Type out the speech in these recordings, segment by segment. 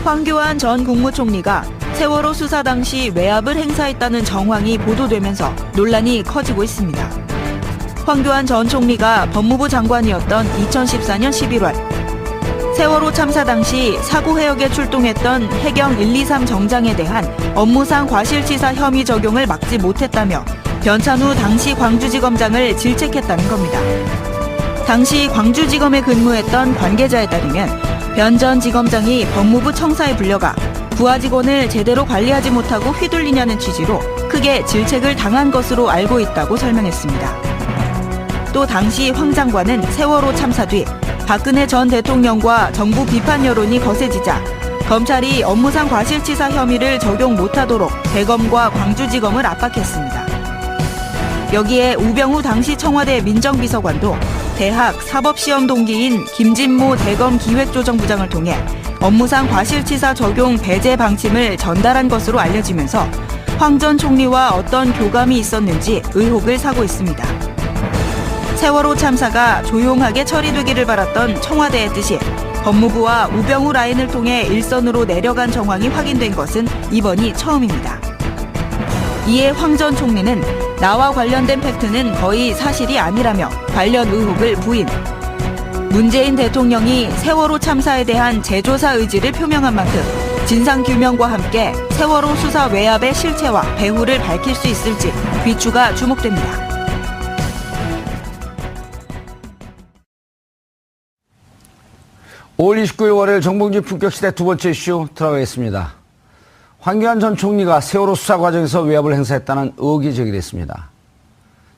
황교안 전 국무총리가 세월호 수사 당시 외압을 행사했다는 정황이 보도되면서 논란이 커지고 있습니다. 황교안 전 총리가 법무부 장관이었던 2014년 11월 세월호 참사 당시 사고 해역에 출동했던 해경 123 정장에 대한 업무상 과실치사 혐의 적용을 막지 못했다며 변찬후 당시 광주지검장을 질책했다는 겁니다. 당시 광주지검에 근무했던 관계자에 따르면 변 전 지검장이 법무부 청사에 불려가 부하 직원을 제대로 관리하지 못하고 휘둘리냐는 취지로 크게 질책을 당한 것으로 알고 있다고 설명했습니다. 또 당시 황 장관은 세월호 참사 뒤 박근혜 전 대통령과 정부 비판 여론이 거세지자 검찰이 업무상 과실치사 혐의를 적용 못하도록 대검과 광주지검을 압박했습니다. 여기에 우병우 당시 청와대 민정비서관도 대학 사법시험 동기인 김진모 대검 기획조정부장을 통해 업무상 과실치사 적용 배제 방침을 전달한 것으로 알려지면서 황 전 총리와 어떤 교감이 있었는지 의혹을 사고 있습니다. 세월호 참사가 조용하게 처리되기를 바랐던 청와대의 뜻이 법무부와 우병우 라인을 통해 일선으로 내려간 정황이 확인된 것은 이번이 처음입니다. 이에 황 전 총리는 나와 관련된 팩트는 거의 사실이 아니라며 관련 의혹을 부인. 문재인 대통령이 세월호 참사에 대한 재조사 의지를 표명한 만큼 진상규명과 함께 세월호 수사 외압의 실체와 배후를 밝힐 수 있을지 귀추가 주목됩니다. 5월 29일 월요일 정봉주 품격시대 두 번째 이슈 들어가겠습니다. 황교안 전 총리가 세월호 수사 과정에서 외압을 행사했다는 의혹이 제기됐습니다.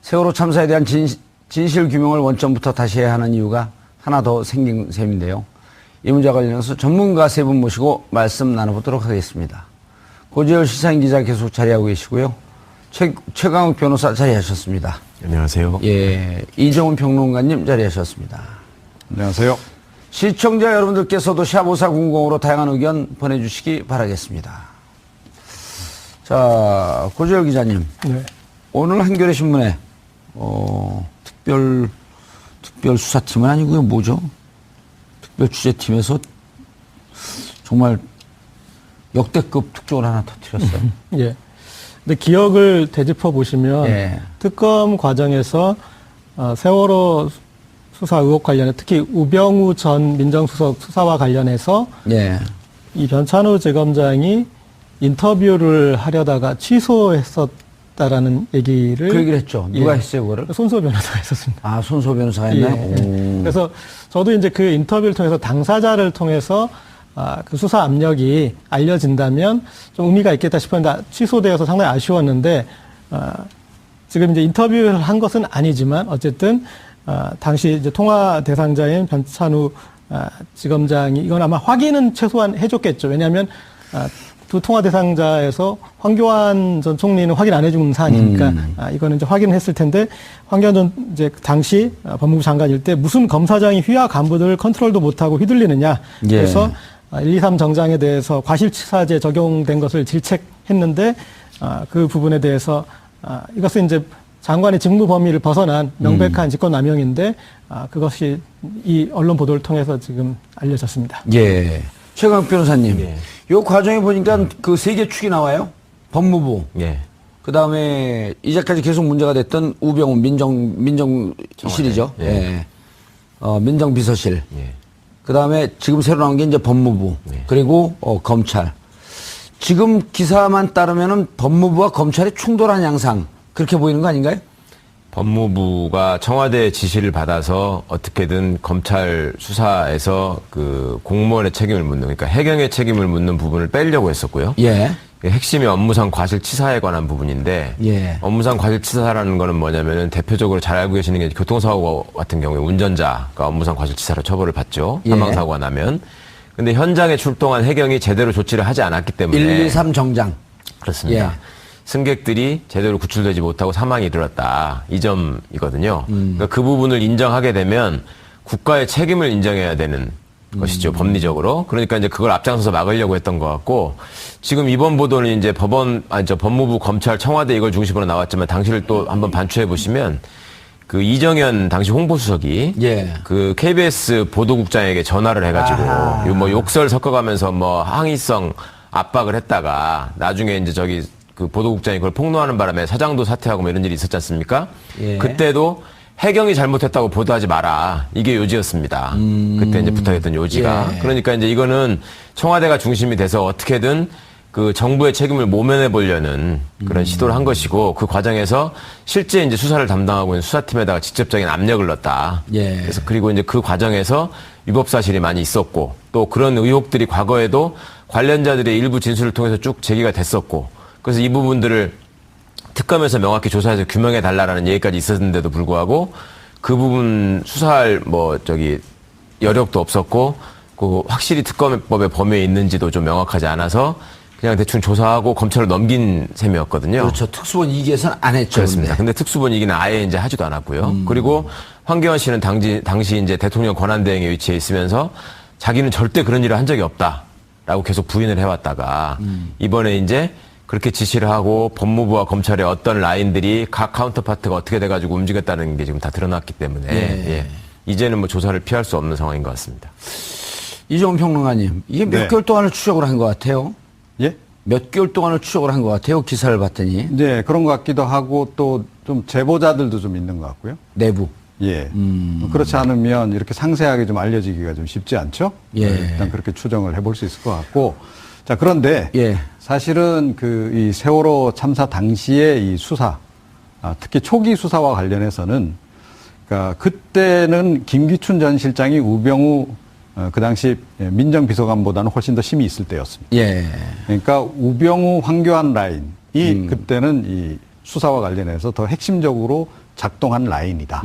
세월호 참사에 대한 진실 규명을 원점부터 다시 해야 하는 이유가 하나 더 생긴 셈인데요. 이 문제와 관련해서 전문가 세 분 모시고 말씀 나눠보도록 하겠습니다. 고재열 시사인 기자 계속 자리하고 계시고요. 최강욱 변호사 자리하셨습니다. 안녕하세요. 예, 이정훈 평론가님 자리하셨습니다. 안녕하세요. 시청자 여러분들께서도 샵5400으로 다양한 의견 보내주시기 바라겠습니다. 자, 고재열 기자님. 네. 오늘 한겨레 신문에 특별 수사팀은 아니고요. 뭐죠? 특별 취재팀에서 정말 역대급 특종을 하나 터뜨렸어요. 예. 근데 기억을 되짚어 보시면 예. 특검 과정에서 세월호 수사 의혹 관련해 특히 우병우 전 민정수석 수사와 관련해서 예. 이 변찬후 재검장이 인터뷰를 하려다가 취소했었다라는 얘기를 그 얘기를 했죠. 누가 예. 했어요, 그거를? 손수호 변호사가 했었습니다. 아, 손수호 변호사가 했나요? 예. 그래서 저도 이제 그 인터뷰를 통해서 당사자를 통해서 그 수사 압력이 알려진다면 좀 의미가 있겠다 싶었는데 취소되어서 상당히 아쉬웠는데 지금 이제 인터뷰를 한 것은 아니지만 어쨌든 당시 이제 통화 대상자인 변찬후 지검장이 이건 아마 확인은 최소한 해줬겠죠. 왜냐하면 두 통화 대상자에서 황교안 전 총리는 확인 안 해준 사안이니까 이거는 이제 확인을 했을 텐데 황교안 전 이제 당시 법무부 장관일 때 무슨 검사장이 휘하 간부들을 컨트롤도 못하고 휘둘리느냐. 예. 그래서 123 정장에 대해서 과실치사제 적용된 것을 질책했는데 그 부분에 대해서 이것은 이제 장관의 직무 범위를 벗어난 명백한 직권남용인데 그것이 이 언론 보도를 통해서 지금 알려졌습니다. 예. 최강욱 변호사님. 예. 요 과정에 보니까 그 세 개 축이 나와요. 법무부. 예. 그 다음에 이제까지 계속 문제가 됐던 우병우 민정실이죠. 예. 예. 민정비서실. 예. 그 다음에 지금 새로 나온 게 이제 법무부. 예. 그리고 검찰. 지금 기사만 따르면은 법무부와 검찰이 충돌한 양상. 그렇게 보이는 거 아닌가요? 법무부가 청와대 지시를 받아서 어떻게든 검찰 수사에서 그 공무원의 책임을 묻는, 그러니까 해경의 책임을 묻는 부분을 빼려고 했었고요. 예. 핵심이 업무상 과실치사에 관한 부분인데, 예. 업무상 과실치사라는 거는 뭐냐면은 대표적으로 잘 알고 계시는 게 교통사고 같은 경우에 운전자가 업무상 과실치사로 처벌을 받죠. 예. 사망사고가 나면. 근데 현장에 출동한 해경이 제대로 조치를 하지 않았기 때문에. 123 정장. 그렇습니다. 예. 승객들이 제대로 구출되지 못하고 사망이 일어났다. 이 점이거든요. 그러니까 그 부분을 인정하게 되면 국가의 책임을 인정해야 되는 것이죠. 법리적으로. 그러니까 이제 그걸 앞장서서 막으려고 했던 것 같고, 지금 이번 보도는 이제 법무부, 검찰, 청와대 이걸 중심으로 나왔지만 당시를 또 한번 반추해 보시면 그 이정현 당시 홍보수석이 예. 그 KBS 보도국장에게 전화를 해가지고 아하. 뭐 욕설 섞어가면서 뭐 항의성 압박을 했다가 나중에 이제 저기 그 보도국장이 그걸 폭로하는 바람에 사장도 사퇴하고 뭐 이런 일이 있었지 않습니까? 예. 그때도 해경이 잘못했다고 보도하지 마라. 이게 요지였습니다. 그때 이제 부탁했던 요지가. 예. 그러니까 이제 이거는 청와대가 중심이 돼서 어떻게든 그 정부의 책임을 모면해 보려는 그런 시도를 한 것이고 그 과정에서 실제 이제 수사를 담당하고 있는 수사팀에다가 직접적인 압력을 넣었다. 예. 그래서 그리고 이제 그 과정에서 위법 사실이 많이 있었고 또 그런 의혹들이 과거에도 관련자들의 일부 진술을 통해서 쭉 제기가 됐었고 그래서 이 부분들을 특검에서 명확히 조사해서 규명해 달라라는 얘기까지 있었는데도 불구하고 그 부분 수사할 뭐 저기 여력도 없었고 그 확실히 특검법의 범위에 있는지도 좀 명확하지 않아서 그냥 대충 조사하고 검찰로 넘긴 셈이었거든요. 그렇죠. 특수본 2기에서는 안 했죠. 그렇습니다. 근데 특수본 2기는 아예 이제 하지도 않았고요. 그리고 황교안 씨는 당시 이제 대통령 권한대행에 위치해 있으면서 자기는 절대 그런 일을 한 적이 없다라고 계속 부인을 해왔다가 이번에 이제 그렇게 지시를 하고 법무부와 검찰의 어떤 라인들이 각 카운터파트가 어떻게 돼가지고 움직였다는 게 지금 다 드러났기 때문에 예. 이제는 뭐 조사를 피할 수 없는 상황인 것 같습니다. 이종훈 평론가님, 이게 몇 네. 개월 동안을 추적을 한 것 같아요? 예? 몇 개월 동안을 추적을 한 것 같아요? 기사를 봤더니. 네, 그런 것 같기도 하고 또 좀 제보자들도 좀 있는 것 같고요. 내부. 예. 그렇지 않으면 이렇게 상세하게 좀 알려지기가 좀 쉽지 않죠? 예. 일단 그렇게 추정을 해볼 수 있을 것 같고. 자, 그런데 예. 사실은 이 세월호 참사 당시의 이 수사, 특히 초기 수사와 관련해서는 그러니까 그때는 김기춘 전 실장이 우병우 그 당시 민정비서관보다는 훨씬 더 힘이 있을 때였습니다. 예. 그러니까 우병우 황교안 라인이 그때는 이 수사와 관련해서 더 핵심적으로 작동한 라인이다.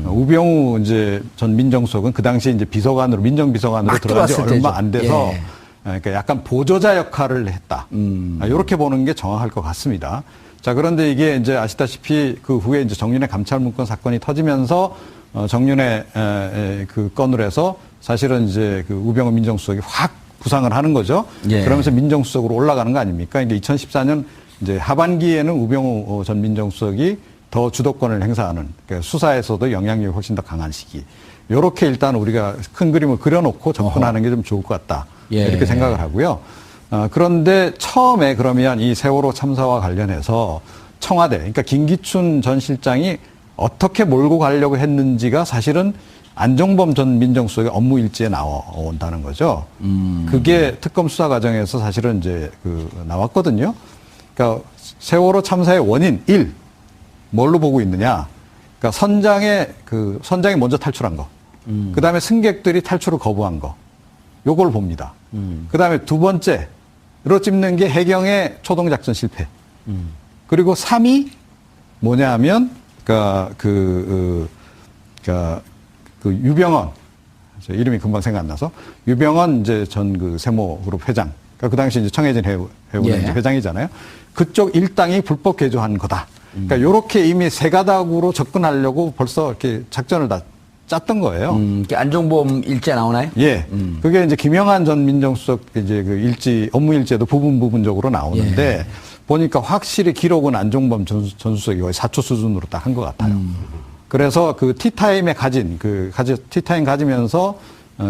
우병우 이제 전 민정수석은 그 당시 이제 비서관으로 민정비서관으로 막 들어간 지 들어왔을 얼마 때죠. 안 돼서 예. 그러니까 약간 보조자 역할을 했다. 이렇게 보는 게 정확할 것 같습니다. 자, 그런데 이게 이제 아시다시피 그 후에 이제 정윤회 감찰문건 사건이 터지면서 정윤회 그 건으로 해서 사실은 이제 그 우병우 민정수석이 확 부상을 하는 거죠. 예. 그러면서 민정수석으로 올라가는 거 아닙니까? 이제 2014년 이제 하반기에는 우병우 전 민정수석이 더 주도권을 행사하는 그러니까 수사에서도 영향력이 훨씬 더 강한 시기. 이렇게 일단 우리가 큰 그림을 그려놓고 접근하는 게 좀 좋을 것 같다. 예. 이렇게 생각을 하고요. 그런데 처음에 그러면 이 세월호 참사와 관련해서 청와대, 그러니까 김기춘 전 실장이 어떻게 몰고 가려고 했는지가 사실은 안종범 전 민정수석의 업무 일지에 나온다는 거죠. 그게 특검 수사 과정에서 사실은 이제 나왔거든요. 그러니까 세월호 참사의 원인 1, 뭘로 보고 있느냐? 그러니까 선장이 먼저 탈출한 거. 그 다음에 승객들이 탈출을 거부한 거. 요걸 봅니다. 그 다음에 두 번째로 찝는 게 해경의 초동작전 실패. 그리고 3위 뭐냐 하면, 그 유병헌, 이름이 금방 생각 안 나서, 유병헌 이제 전 그 세모그룹 회장. 그 당시 이제 청해진 해운의 예. 회장이잖아요. 그쪽 일당이 불법 개조한 거다. 그러니까 요렇게 이미 세 가닥으로 접근하려고 벌써 이렇게 작전을 다 짰던 거예요. 안종범 일제 나오나요? 예. 그게 이제 김영한 전 민정수석 이제 그 업무 일제도 부분적으로 나오는데 예. 보니까 확실히 기록은 안종범 전 수석이 거의 4초 수준으로 딱 한 것 같아요. 그래서 그 티타임에 티타임 가지면서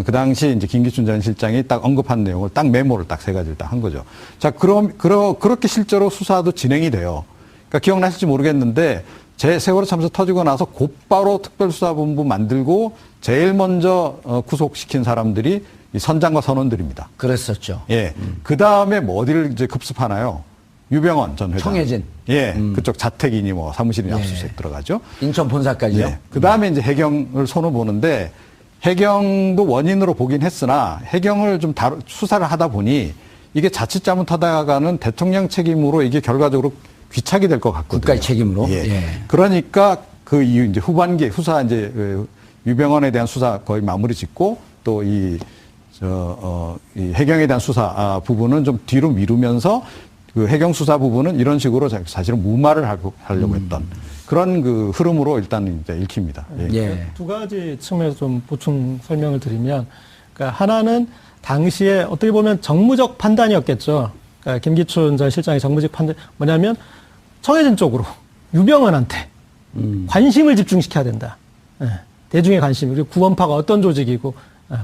그 당시 이제 김기춘 전 실장이 딱 언급한 내용을 딱 메모를 딱 세 가지를 딱 한 거죠. 자, 그렇게 실제로 수사도 진행이 돼요. 그러니까 기억나실지 모르겠는데 세월호 참사 터지고 나서 곧바로 특별수사본부 만들고 제일 먼저 구속시킨 사람들이 이 선장과 선원들입니다. 그랬었죠. 예. 그 다음에 뭐 어디를 이제 급습하나요? 유병헌 전 회장. 청해진. 예. 그쪽 자택이니 뭐 사무실이니 예. 압수수색 들어가죠. 인천 본사까지요. 예. 그 다음에 이제 해경을 손을 보는데 해경도 원인으로 보긴 했으나 해경을 좀 수사를 하다 보니 이게 자칫 잘못하다가는 대통령 책임으로 이게 결과적으로 귀착이 될 것 같거든요. 국가의 책임으로. 예. 예. 그러니까 그 이후 이제 후반기 유병헌에 대한 수사 거의 마무리 짓고 또 이 해경에 대한 수사 부분은 좀 뒤로 미루면서 그 해경 수사 부분은 이런 식으로 사실은 무마를 하려고 했던 그런 그 흐름으로 일단 이제 읽힙니다. 예. 예. 두 가지 측면에서 좀 보충 설명을 드리면, 그러니까 하나는 당시에 어떻게 보면 정무적 판단이었겠죠. 그러니까 김기춘 전 실장의 정무적 판단 뭐냐면 청해진 쪽으로 유병헌한테 관심을 집중시켜야 된다. 예, 대중의 관심, 그리고 구원파가 어떤 조직이고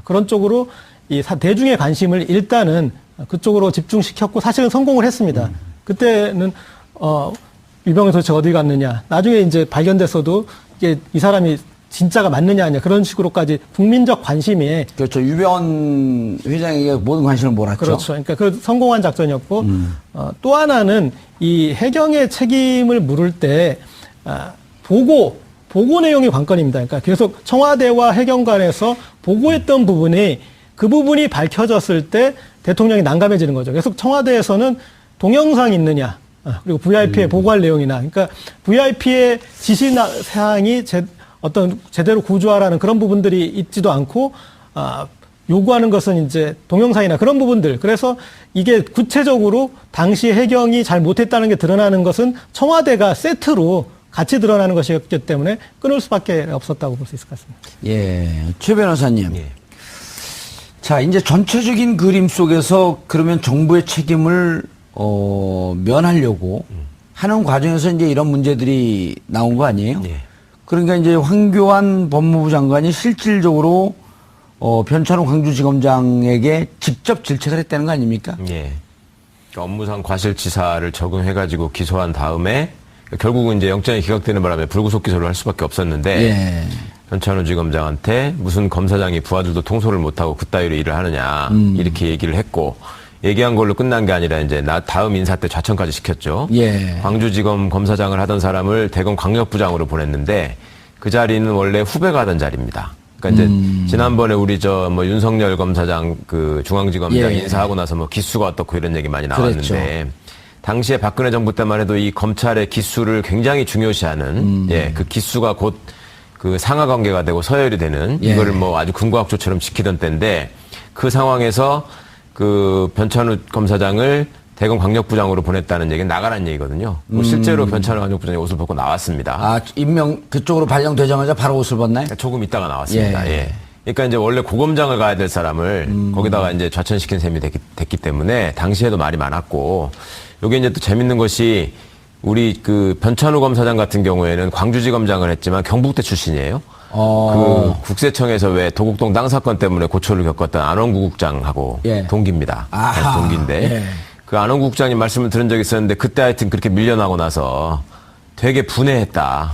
그런 쪽으로 이 대중의 관심을 일단은 그쪽으로 집중시켰고 사실은 성공을 했습니다. 그때는 유병은 도대체 어디 갔느냐. 나중에 이제 발견됐어도 이게 이 사람이 진짜가 맞느냐 아니냐 그런 식으로까지 국민적 관심에 그렇죠. 유병헌 회장에게 모든 관심을 몰았죠. 그렇죠. 그러니까 그 성공한 작전이었고 또 하나는 이 해경의 책임을 물을 때 보고 내용이 관건입니다. 그러니까 계속 청와대와 해경 간에서 보고했던 부분이 그 부분이 밝혀졌을 때 대통령이 난감해지는 거죠. 계속 청와대에서는 동영상 있느냐 그리고 VIP에 보고할 내용이나 그러니까 VIP의 지시 사항이 어떤 제대로 구조하라는 그런 부분들이 있지도 않고 요구하는 것은 이제 동영상이나 그런 부분들. 그래서 이게 구체적으로 당시 해경이 잘 못했다는 게 드러나는 것은 청와대가 세트로 같이 드러나는 것이었기 때문에 끊을 수밖에 없었다고 볼 수 있을 것 같습니다. 예, 최 변호사님. 예. 자, 이제 전체적인 그림 속에서 그러면 정부의 책임을 면하려고 하는 과정에서 이제 이런 문제들이 나온 거 아니에요? 예. 그러니까 이제 황교안 법무부 장관이 실질적으로 변찬호 광주지검장에게 직접 질책을 했다는 거 아닙니까? 예. 그러니까 업무상 과실치사를 적용해가지고 기소한 다음에 결국은 이제 영장이 기각되는 바람에 불구속 기소를 할 수밖에 없었는데 예. 변찬호 지검장한테 무슨 검사장이 부하들도 통솔을 못하고 그따위로 일을 하느냐 이렇게 얘기를 했고 얘기한 걸로 끝난 게 아니라 이제 다음 인사 때 좌천까지 시켰죠. 예. 광주지검 검사장을 하던 사람을 대검 광역부장으로 보냈는데 그 자리는 원래 후배가 하던 자리입니다. 그러니까 이제 지난번에 우리 윤석열 검사장 그 중앙지검장 예. 인사하고 나서 뭐 기수가 어떻고 이런 얘기 많이 나왔는데 그랬죠. 당시에 박근혜 정부 때만 해도 이 검찰의 기수를 굉장히 중요시하는 그 기수가 곧 그 상하 관계가 되고 서열이 되는 예. 이거를 뭐 아주 군과학조처럼 지키던 때인데 그 상황에서 그 변찬우 검사장을 대검 광역부장으로 보냈다는 얘기는 나가라는 얘기거든요. 뭐 실제로 변찬우 광역부장이 옷을 벗고 나왔습니다. 아, 임명 그쪽으로 발령되자마자 바로 옷을 벗나요? 조금 있다가 나왔습니다. 예. 예. 그러니까 이제 원래 고검장을 가야 될 사람을 거기다가 이제 좌천시킨 셈이 됐기 때문에 당시에도 말이 많았고 요게 이제 또 재밌는 것이 우리 그 변찬우 검사장 같은 경우에는 광주지검장을 했지만 경북대 출신이에요. 그 국세청에서 왜 도곡동 땅 사건 때문에 고초를 겪었던 안원구 국장하고 예. 동기입니다. 아하. 동기인데 예. 그 안원구 국장님 말씀을 들은 적이 있었는데 그때 하여튼 그렇게 밀려나고 나서 되게 분해했다.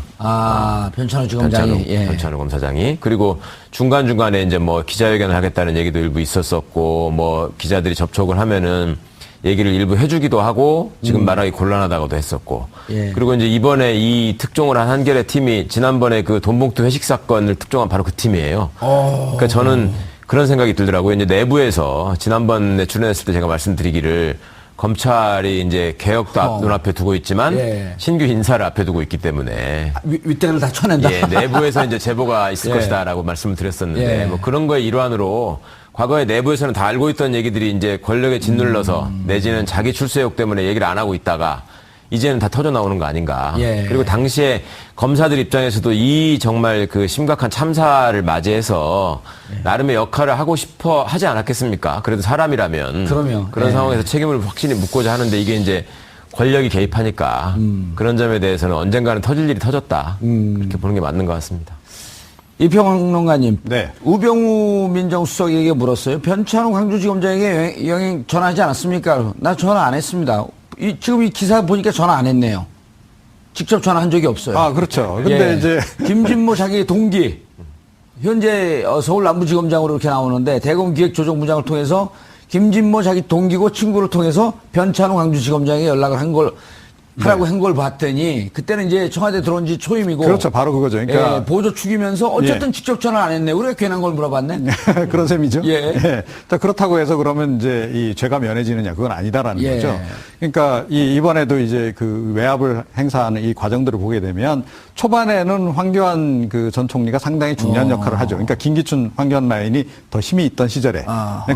변찬호 지검장이. 변찬호 검사장이. 그리고 중간중간에 이제 뭐 기자회견을 하겠다는 얘기도 일부 있었었고 뭐 기자들이 접촉을 하면은 얘기를 일부 해주기도 하고 지금 말하기 곤란하다고도 했었고 예. 그리고 이제 이번에 이 특종을 한 한겨레 팀이 지난번에 그 돈봉투 회식 사건을 특종한 바로 그 팀이에요. 그러니까 저는 그런 생각이 들더라고요. 이제 내부에서 지난번에 출연했을 때 제가 말씀드리기를 검찰이 이제 개혁도 눈앞에 두고 있지만 예. 신규 인사를 앞에 두고 있기 때문에 윗대를 다 쳐낸다. 예, 내부에서 이제 제보가 있을 예. 것이다라고 말씀을 드렸었는데 예. 뭐 그런 거의 일환으로 과거에 내부에서는 다 알고 있던 얘기들이 이제 권력에 짓눌러서 내지는 자기 출세욕 때문에 얘기를 안 하고 있다가 이제는 다 터져 나오는 거 아닌가. 예. 그리고 당시에 검사들 입장에서도 이 정말 그 심각한 참사를 맞이해서 나름의 역할을 하고 싶어 하지 않았겠습니까? 그래도 사람이라면. 그럼요. 그런 예. 상황에서 책임을 확실히 묻고자 하는데 이게 이제 권력이 개입하니까 그런 점에 대해서는 언젠가는 터질 일이 터졌다. 그렇게 보는 게 맞는 것 같습니다. 이평론가님, 네. 우병우 민정수석에게 물었어요. 변찬호 광주지검장에게 영행 전화하지 않았습니까? 나 전화 안 했습니다. 지금 이 기사 보니까 전화 안 했네요. 직접 전화한 적이 없어요. 아, 그렇죠. 근데 예. 이제 김진모 자기 동기, 현재 서울 남부지검장으로 이렇게 나오는데 대검 기획조정부장을 통해서 김진모 자기 동기고 친구를 통해서 변찬호 광주지검장에게 연락을 하라고 한 걸 봤더니 그때는 이제 청와대 들어온 지 초임이고 그렇죠. 바로 그거죠. 그러니까 예, 보조 축이면서 어쨌든 예. 직접 전화 안 했네. 우리가 괜한 걸 물어봤네. 그런 셈이죠. 예. 자, 그렇다고 해서 그러면 이제 이 죄가 면해지느냐 그건 아니다라는 예. 거죠. 그러니까 이번에도 이제 그 외압을 행사하는 이 과정들을 보게 되면 초반에는 황교안 그 전 총리가 상당히 중요한 역할을 하죠. 그러니까 김기춘 황교안 라인이 더 힘이 있던 시절에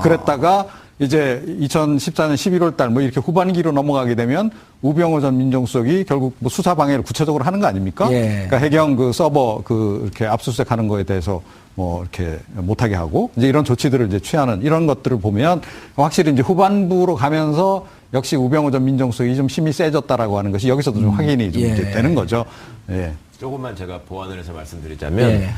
그랬다가 이제 2014년 11월 달 뭐 이렇게 후반기로 넘어가게 되면 우병우 전 민정수석이 결국 뭐 수사 방해를 구체적으로 하는 거 아닙니까? 예. 그러니까 해경 그 서버 그 이렇게 압수수색하는 거에 대해서 뭐 이렇게 못하게 하고 이제 이런 조치들을 이제 취하는 이런 것들을 보면 확실히 이제 후반부로 가면서 역시 우병우 전 민정수석이 좀 힘이 세졌다라고 하는 것이 여기서도 좀 확인이 좀 예. 이제 되는 거죠. 예. 조금만 제가 보완을 해서 말씀드리자면 예.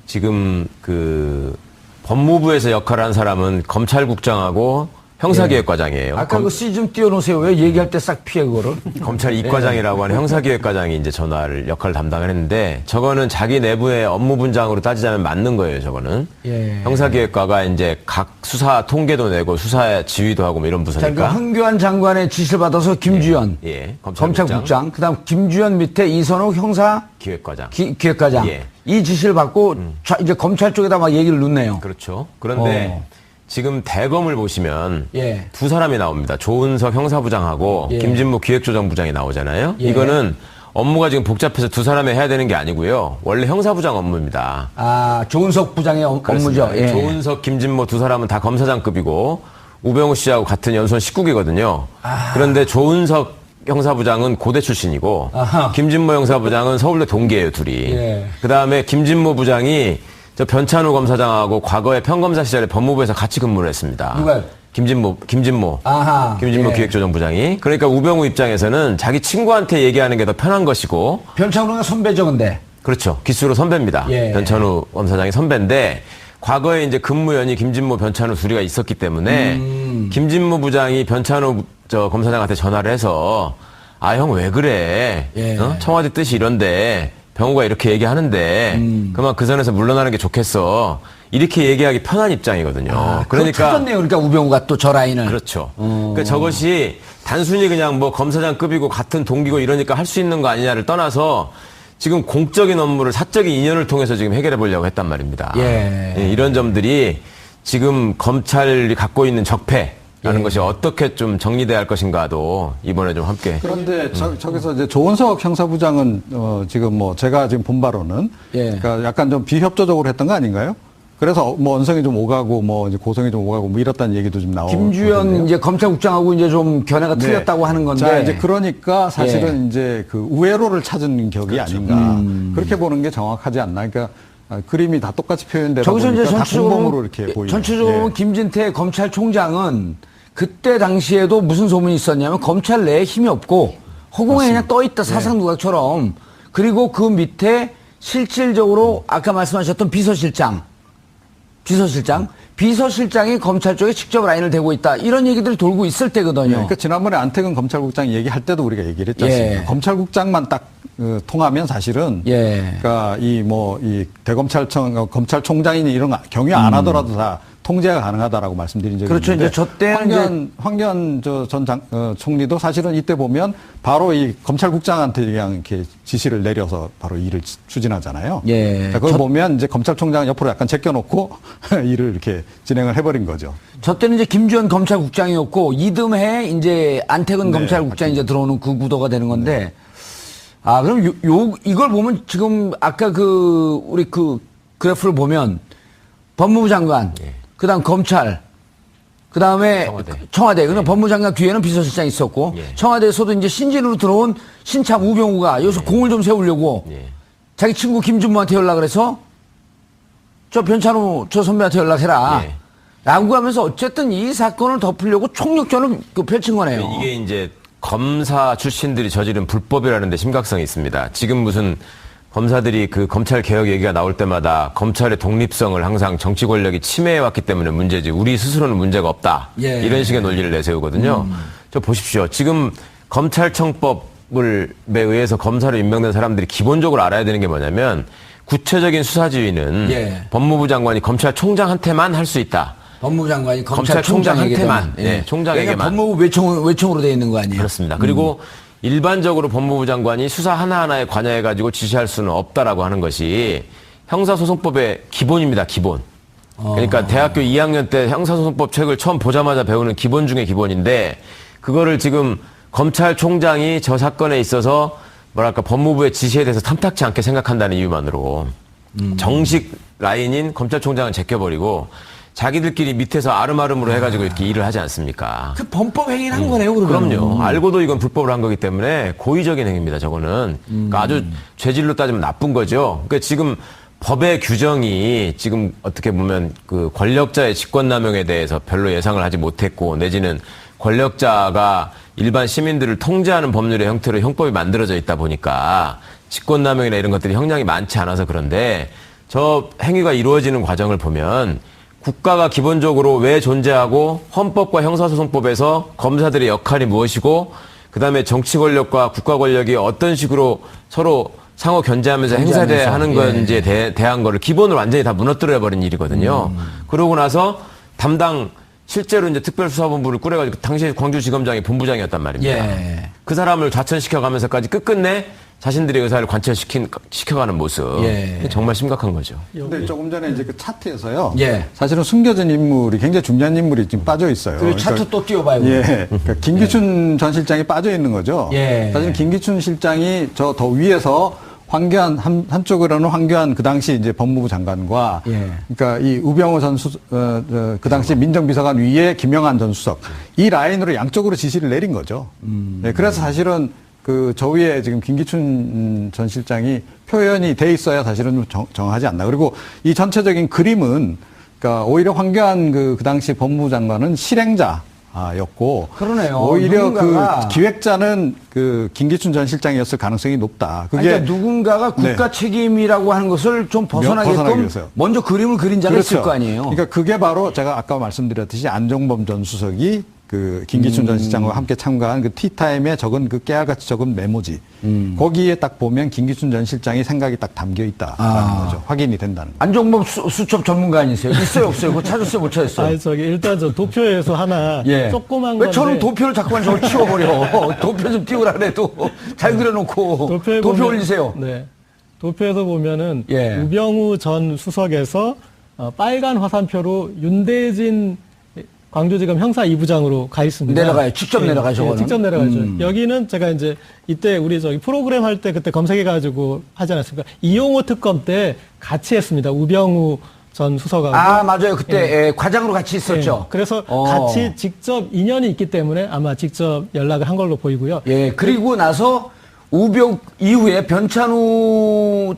지금 그 법무부에서 역할을 한 사람은 검찰국장하고 형사기획과장이에요. 아까 그 씨 좀 띄워놓으세요. 왜 얘기할 때 싹 피해 그거를? 검찰 이과장이라고 하는 형사기획과장이 이제 전화를 역할을 담당을 했는데 저거는 자기 내부의 업무 분장으로 따지자면 맞는 거예요. 저거는 예. 형사기획과가 이제 각 수사 통계도 내고 수사 지휘도 하고 뭐 이런 자, 그 부서니까. 황교안 장관의 지시를 받아서 김주현 예, 검찰국장, 그다음 김주현 밑에 이선욱 형사 기획과장. 기획과장 예. 이 지시를 받고 이제 검찰 쪽에다 막 얘기를 넣네요. 그렇죠. 그런데 지금 대검을 보시면 예. 두 사람이 나옵니다. 조은석 형사부장하고 예. 김진모 기획조정부장이 나오잖아요. 예. 이거는 업무가 지금 복잡해서 두 사람이 해야 되는 게 아니고요. 원래 형사부장 업무입니다. 아, 조은석 부장의 업무죠. 예. 조은석, 김진모 두 사람은 다 검사장급이고 우병우 씨하고 같은 연수원 19기거든요. 그런데 조은석 형사부장은 고대 출신이고 아하. 김진모 형사부장은 서울대 동기예요, 둘이. 예. 그다음에 김진모 부장이 저 변찬우 검사장하고 과거에 평검사 시절에 법무부에서 같이 근무를 했습니다. 누가요? 김진모. 아하. 김진모 예. 기획조정부장이. 그러니까 우병우 입장에서는 자기 친구한테 얘기하는 게 더 편한 것이고. 변창로가 선배죠, 근데. 그렇죠. 기수로 선배입니다. 예. 변찬우 검사장이 선배인데 과거에 이제 근무연이 김진모, 변찬우 둘이가 있었기 때문에 김진모 부장이 변찬우 저 검사장한테 전화를 해서 아, 형 왜 그래? 예. 어? 청와대 뜻이 이런데 병우가 이렇게 얘기하는데 그만 그 선에서 물러나는 게 좋겠어. 이렇게 얘기하기 편한 입장이거든요. 그러니까. 그러니까 찾았네요. 그러니까 우병우가 또 저 라인을. 그렇죠. 그러니까 저것이 단순히 그냥 뭐 검사장급이고 같은 동기고 이러니까 할 수 있는 거 아니냐를 떠나서 지금 공적인 업무를 사적인 인연을 통해서 지금 해결해 보려고 했단 말입니다. 예. 이런 점들이 지금 검찰이 갖고 있는 적폐라는 것이 어떻게 좀 정리돼야 할 것인가도 이번에 좀 함께. 그런데 저기서 이제 조은석 형사부장은 지금 뭐 제가 지금 본 바로는 예. 그러니까 약간 좀 비협조적으로 했던 거 아닌가요? 그래서 뭐 언성이 좀 오가고 뭐 이제 고성이 좀 오가고 뭐 이렇다는 얘기도 좀 나오고. 김주현 이제 검찰국장하고 이제 좀 견해가 네. 틀렸다고 하는 건데. 자, 이제 그러니까 사실은 이제 그 우회로를 찾은 격이 아닌가. 그렇게 보는 게 정확하지 않나. 그러니까 그림이 다 똑같이 표현되다 저기서 이제 보니까 다 공범으로 전체적으로 이렇게 보이는. 전체적으로 보면 김진태 검찰총장은 그때 당시에도 무슨 소문이 있었냐면 검찰 내에 힘이 없고 허공에 그냥 떠 있다 사상 누각처럼. 그리고 그 밑에 실질적으로 아까 말씀하셨던 비서실장이 검찰 쪽에 직접 라인을 대고 있다. 이런 얘기들이 돌고 있을 때거든요. 그러니까 지난번에 안태근 검찰국장 얘기할 때도 우리가 얘기를 했지 않습니까? 예. 검찰국장만 딱 통하면 사실은 예. 그러니까 이 대검찰청 검찰총장이니 이런 거 경유 안 하더라도 다 통제가 가능하다라고 말씀드린 적이 그렇죠. 있는데 이제 저 때는 황교안 전 총리도 사실은 이때 보면 바로 이 검찰국장한테 그냥 이렇게 지시를 내려서 바로 일을 추진하잖아요. 예. 자, 그걸 보면 이제 검찰총장 옆으로 약간 제껴놓고 일을 이렇게 진행을 해버린 거죠. 저 때는 이제 김주현 검찰국장이었고 이듬해 이제 안태근 네, 검찰국장이 이제 들어오는 그 구도가 되는 건데 아 그럼 이걸 보면 지금 아까 우리 그 그래프를 보면 법무부 장관 그다음 검찰 그다음에 청와대 그러니까 법무부 장관 뒤에는 비서실장이 있었고 청와대에서도 이제 신진으로 들어온 신참 우병우가 여기서 공을 좀 세우려고 자기 친구 김준모한테 연락을 해서 저 변찬우 저 선배한테 연락해라. 라고 하면서 어쨌든 이 사건을 덮으려고 총력전을 펼친 거네요. 이게 이제 검사 출신들이 저지른 불법이라는 데 심각성이 있습니다. 지금 무슨 검사들이 그 검찰 개혁 얘기가 나올 때마다 검찰의 독립성을 항상 정치 권력이 침해해 왔기 때문에 문제지 우리 스스로는 문제가 없다. 예. 이런 식의 논리를 내세우거든요. 저 보십시오. 지금 검찰청법에 의해서 검사로 임명된 사람들이 기본적으로 알아야 되는 게 뭐냐면 구체적인 수사 지휘는 법무부 장관이 검찰총장한테만 할 수 있다. 법무부 장관이 검찰총장한테만, 총장에게만. 법무부 외청으로 돼 있는 거 아니에요? 그렇습니다. 그리고 일반적으로 법무부 장관이 수사 하나하나에 관여해가지고 지시할 수는 없다라고 하는 것이 형사소송법의 기본입니다. 기본. 그러니까 대학교 2학년 때 형사소송법 책을 처음 보자마자 배우는 기본 중에 기본인데 그거를 지금 검찰총장이 저 사건에 있어서 뭐랄까 법무부의 지시에 대해서 탐탁치 않게 생각한다는 이유만으로 정식 라인인 검찰총장은 제껴버리고 자기들끼리 밑에서 아름아름으로 해가지고 이렇게 일을 하지 않습니까? 그 범법 행위를 한 거네요, 그러면. 그럼요. 알고도 이건 불법을 한 거기 때문에 고의적인 행위입니다, 저거는. 그러니까 아주 죄질로 따지면 나쁜 거죠. 그러니까 지금 법의 규정이 지금 어떻게 보면 그 권력자의 직권남용에 대해서 별로 예상을 하지 못했고 내지는 권력자가 일반 시민들을 통제하는 법률의 형태로 형법이 만들어져 있다 보니까 직권남용이나 이런 것들이 형량이 많지 않아서 그런데 저 행위가 이루어지는 과정을 보면 국가가 기본적으로 왜 존재하고 헌법과 형사소송법에서 검사들의 역할이 무엇이고 그다음에 정치 권력과 국가 권력이 어떤 식으로 서로 상호 견제하면서 행사돼야 하는 건지에 대한 거를 기본으로 완전히 다 무너뜨려 버린 일이거든요. 그러고 나서 담당 실제로 이제 특별수사본부를 꾸려가지고 당시 광주지검장이 본부장이었단 말입니다. 예. 그 사람을 좌천시켜가면서까지 끝끝내 자신들의 의사를 관철시켜가는 모습. 예. 정말 심각한 거죠. 근데 조금 전에 이제 그 차트에서요. 예. 사실은 숨겨진 인물이 굉장히 중요한 인물이 지금 빠져 있어요. 그 차트 또 띄워봐요. 예. 그러니까 김기춘 전 실장이 빠져 있는 거죠. 예. 사실 김기춘 실장이 저 더 위에서 황교안 한쪽으로는 황교안 그 당시 이제 법무부 장관과 예. 그러니까 이 우병우 전 그 당시 민정비서관 위에 김영한 전 수석 이 라인으로 양쪽으로 지시를 내린 거죠. 네, 그래서 사실은 그 저 위에 지금 김기춘 전 실장이 표현이 돼 있어야 사실은 좀 정하지 않나. 그리고 이 전체적인 그림은 그러니까 오히려 황교안 그 당시 법무부 장관은 실행자였고 그러네요. 오히려 누군가가 그 기획자는 그 김기춘 전 실장이었을 가능성이 높다. 그게 그러니까 누군가가 국가 네. 책임이라고 하는 것을 좀 벗어나기 벗어나게끔 위해서요. 먼저 그림을 그린 자가 있을 거 아니에요. 그러니까 그게 바로 제가 아까 말씀드렸듯이 안종범 전 수석이 그 김기춘 전 실장과 함께 참가한 그 티타임에 적은 그 깨알같이 적은 메모지. 거기에 딱 보면 김기춘 전 실장의 생각이 딱 담겨 있다라는 거죠. 확인이 된다는 거죠. 안종범 수첩 전문가 아니세요? 있어요, 없어요? 그거 찾았어요, 못 찾았어요? 아니, 일단 저 도표에서 하나 예. 조그만 왜 건데. 저는 도표를 자꾸만 저걸 치워버려? 도표 좀 띄우라 그래도 잘 그려놓고 도표에 도표 보면- 올리세요. 네. 도표에서 보면은 예. 우병우 전 수석에서 빨간 화살표로 윤대진 광주지검 형사 2부장으로 가 있습니다. 내려가요. 직접 내려가요, 저거는. 직접 내려가죠. 여기는 제가 이제 이때 우리 저기 프로그램 할 때 그때 검색해가지고 하지 않았습니까? 이용호 특검 때 같이 했습니다. 우병우 전 수석하고. 아, 맞아요. 그때 과장으로 같이 있었죠. 예, 그래서 같이 직접 인연이 있기 때문에 아마 직접 연락을 한 걸로 보이고요. 예, 그리고 나서 우병 이후에 변찬우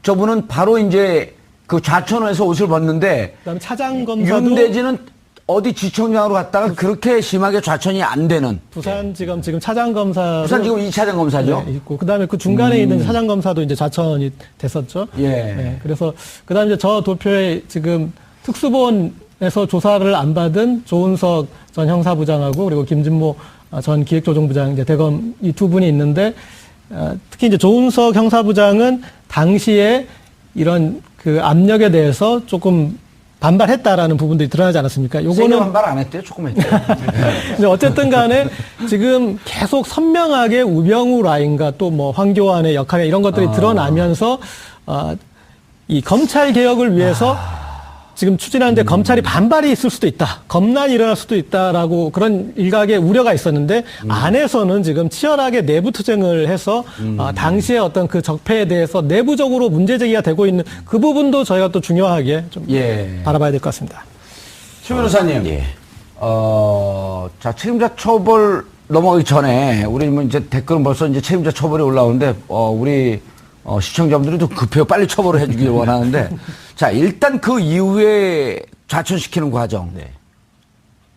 저분은 바로 이제 그 좌천호에서 옷을 벗는데 그다음에 차장검사도 윤대진은 어디 지청장으로 갔다가 그렇게 심하게 좌천이 안 되는 부산지검 지금 차장검사 부산 지금 2차장 검사죠. 네, 있고 그다음에 그 중간에 있는 차장검사도 이제 좌천이 됐었죠. 예. 네, 그래서 그다음에 이제 저 도표에 지금 특수본에서 조사를 안 받은 조은석 전 형사부장하고 그리고 김진모 전 기획조정부장 이제 대검 이 두 분이 있는데 특히 이제 조은석 형사부장은 당시에 이런 그 압력에 대해서 조금 반발했다라는 부분들이 드러나지 않았습니까? 세게 요거는 반발 안 했대요. 조금 했대요. 근데 어쨌든 간에 지금 계속 선명하게 우병우 라인과 또 뭐 황교안의 역할 이런 것들이 드러나면서 이 검찰 개혁을 위해서 지금 추진하는데 검찰이 반발이 있을 수도 있다. 검난이 일어날 수도 있다라고 그런 일각의 우려가 있었는데 안에서는 지금 치열하게 내부 투쟁을 해서 당시의 어떤 그 적폐에 대해서 내부적으로 문제 제기가 되고 있는 그 부분도 저희가 또 중요하게 좀 예. 바라봐야 될 것 같습니다. 최 변호사님. 예. 자, 책임자 처벌 넘어가기 전에 우리 뭐 이제 댓글은 벌써 이제 책임자 처벌이 올라오는데 우리 시청자분들이 좀 급해요. 빨리 처벌을 해주길 원하는데 자, 일단 그 이후에 좌천시키는 과정. 네.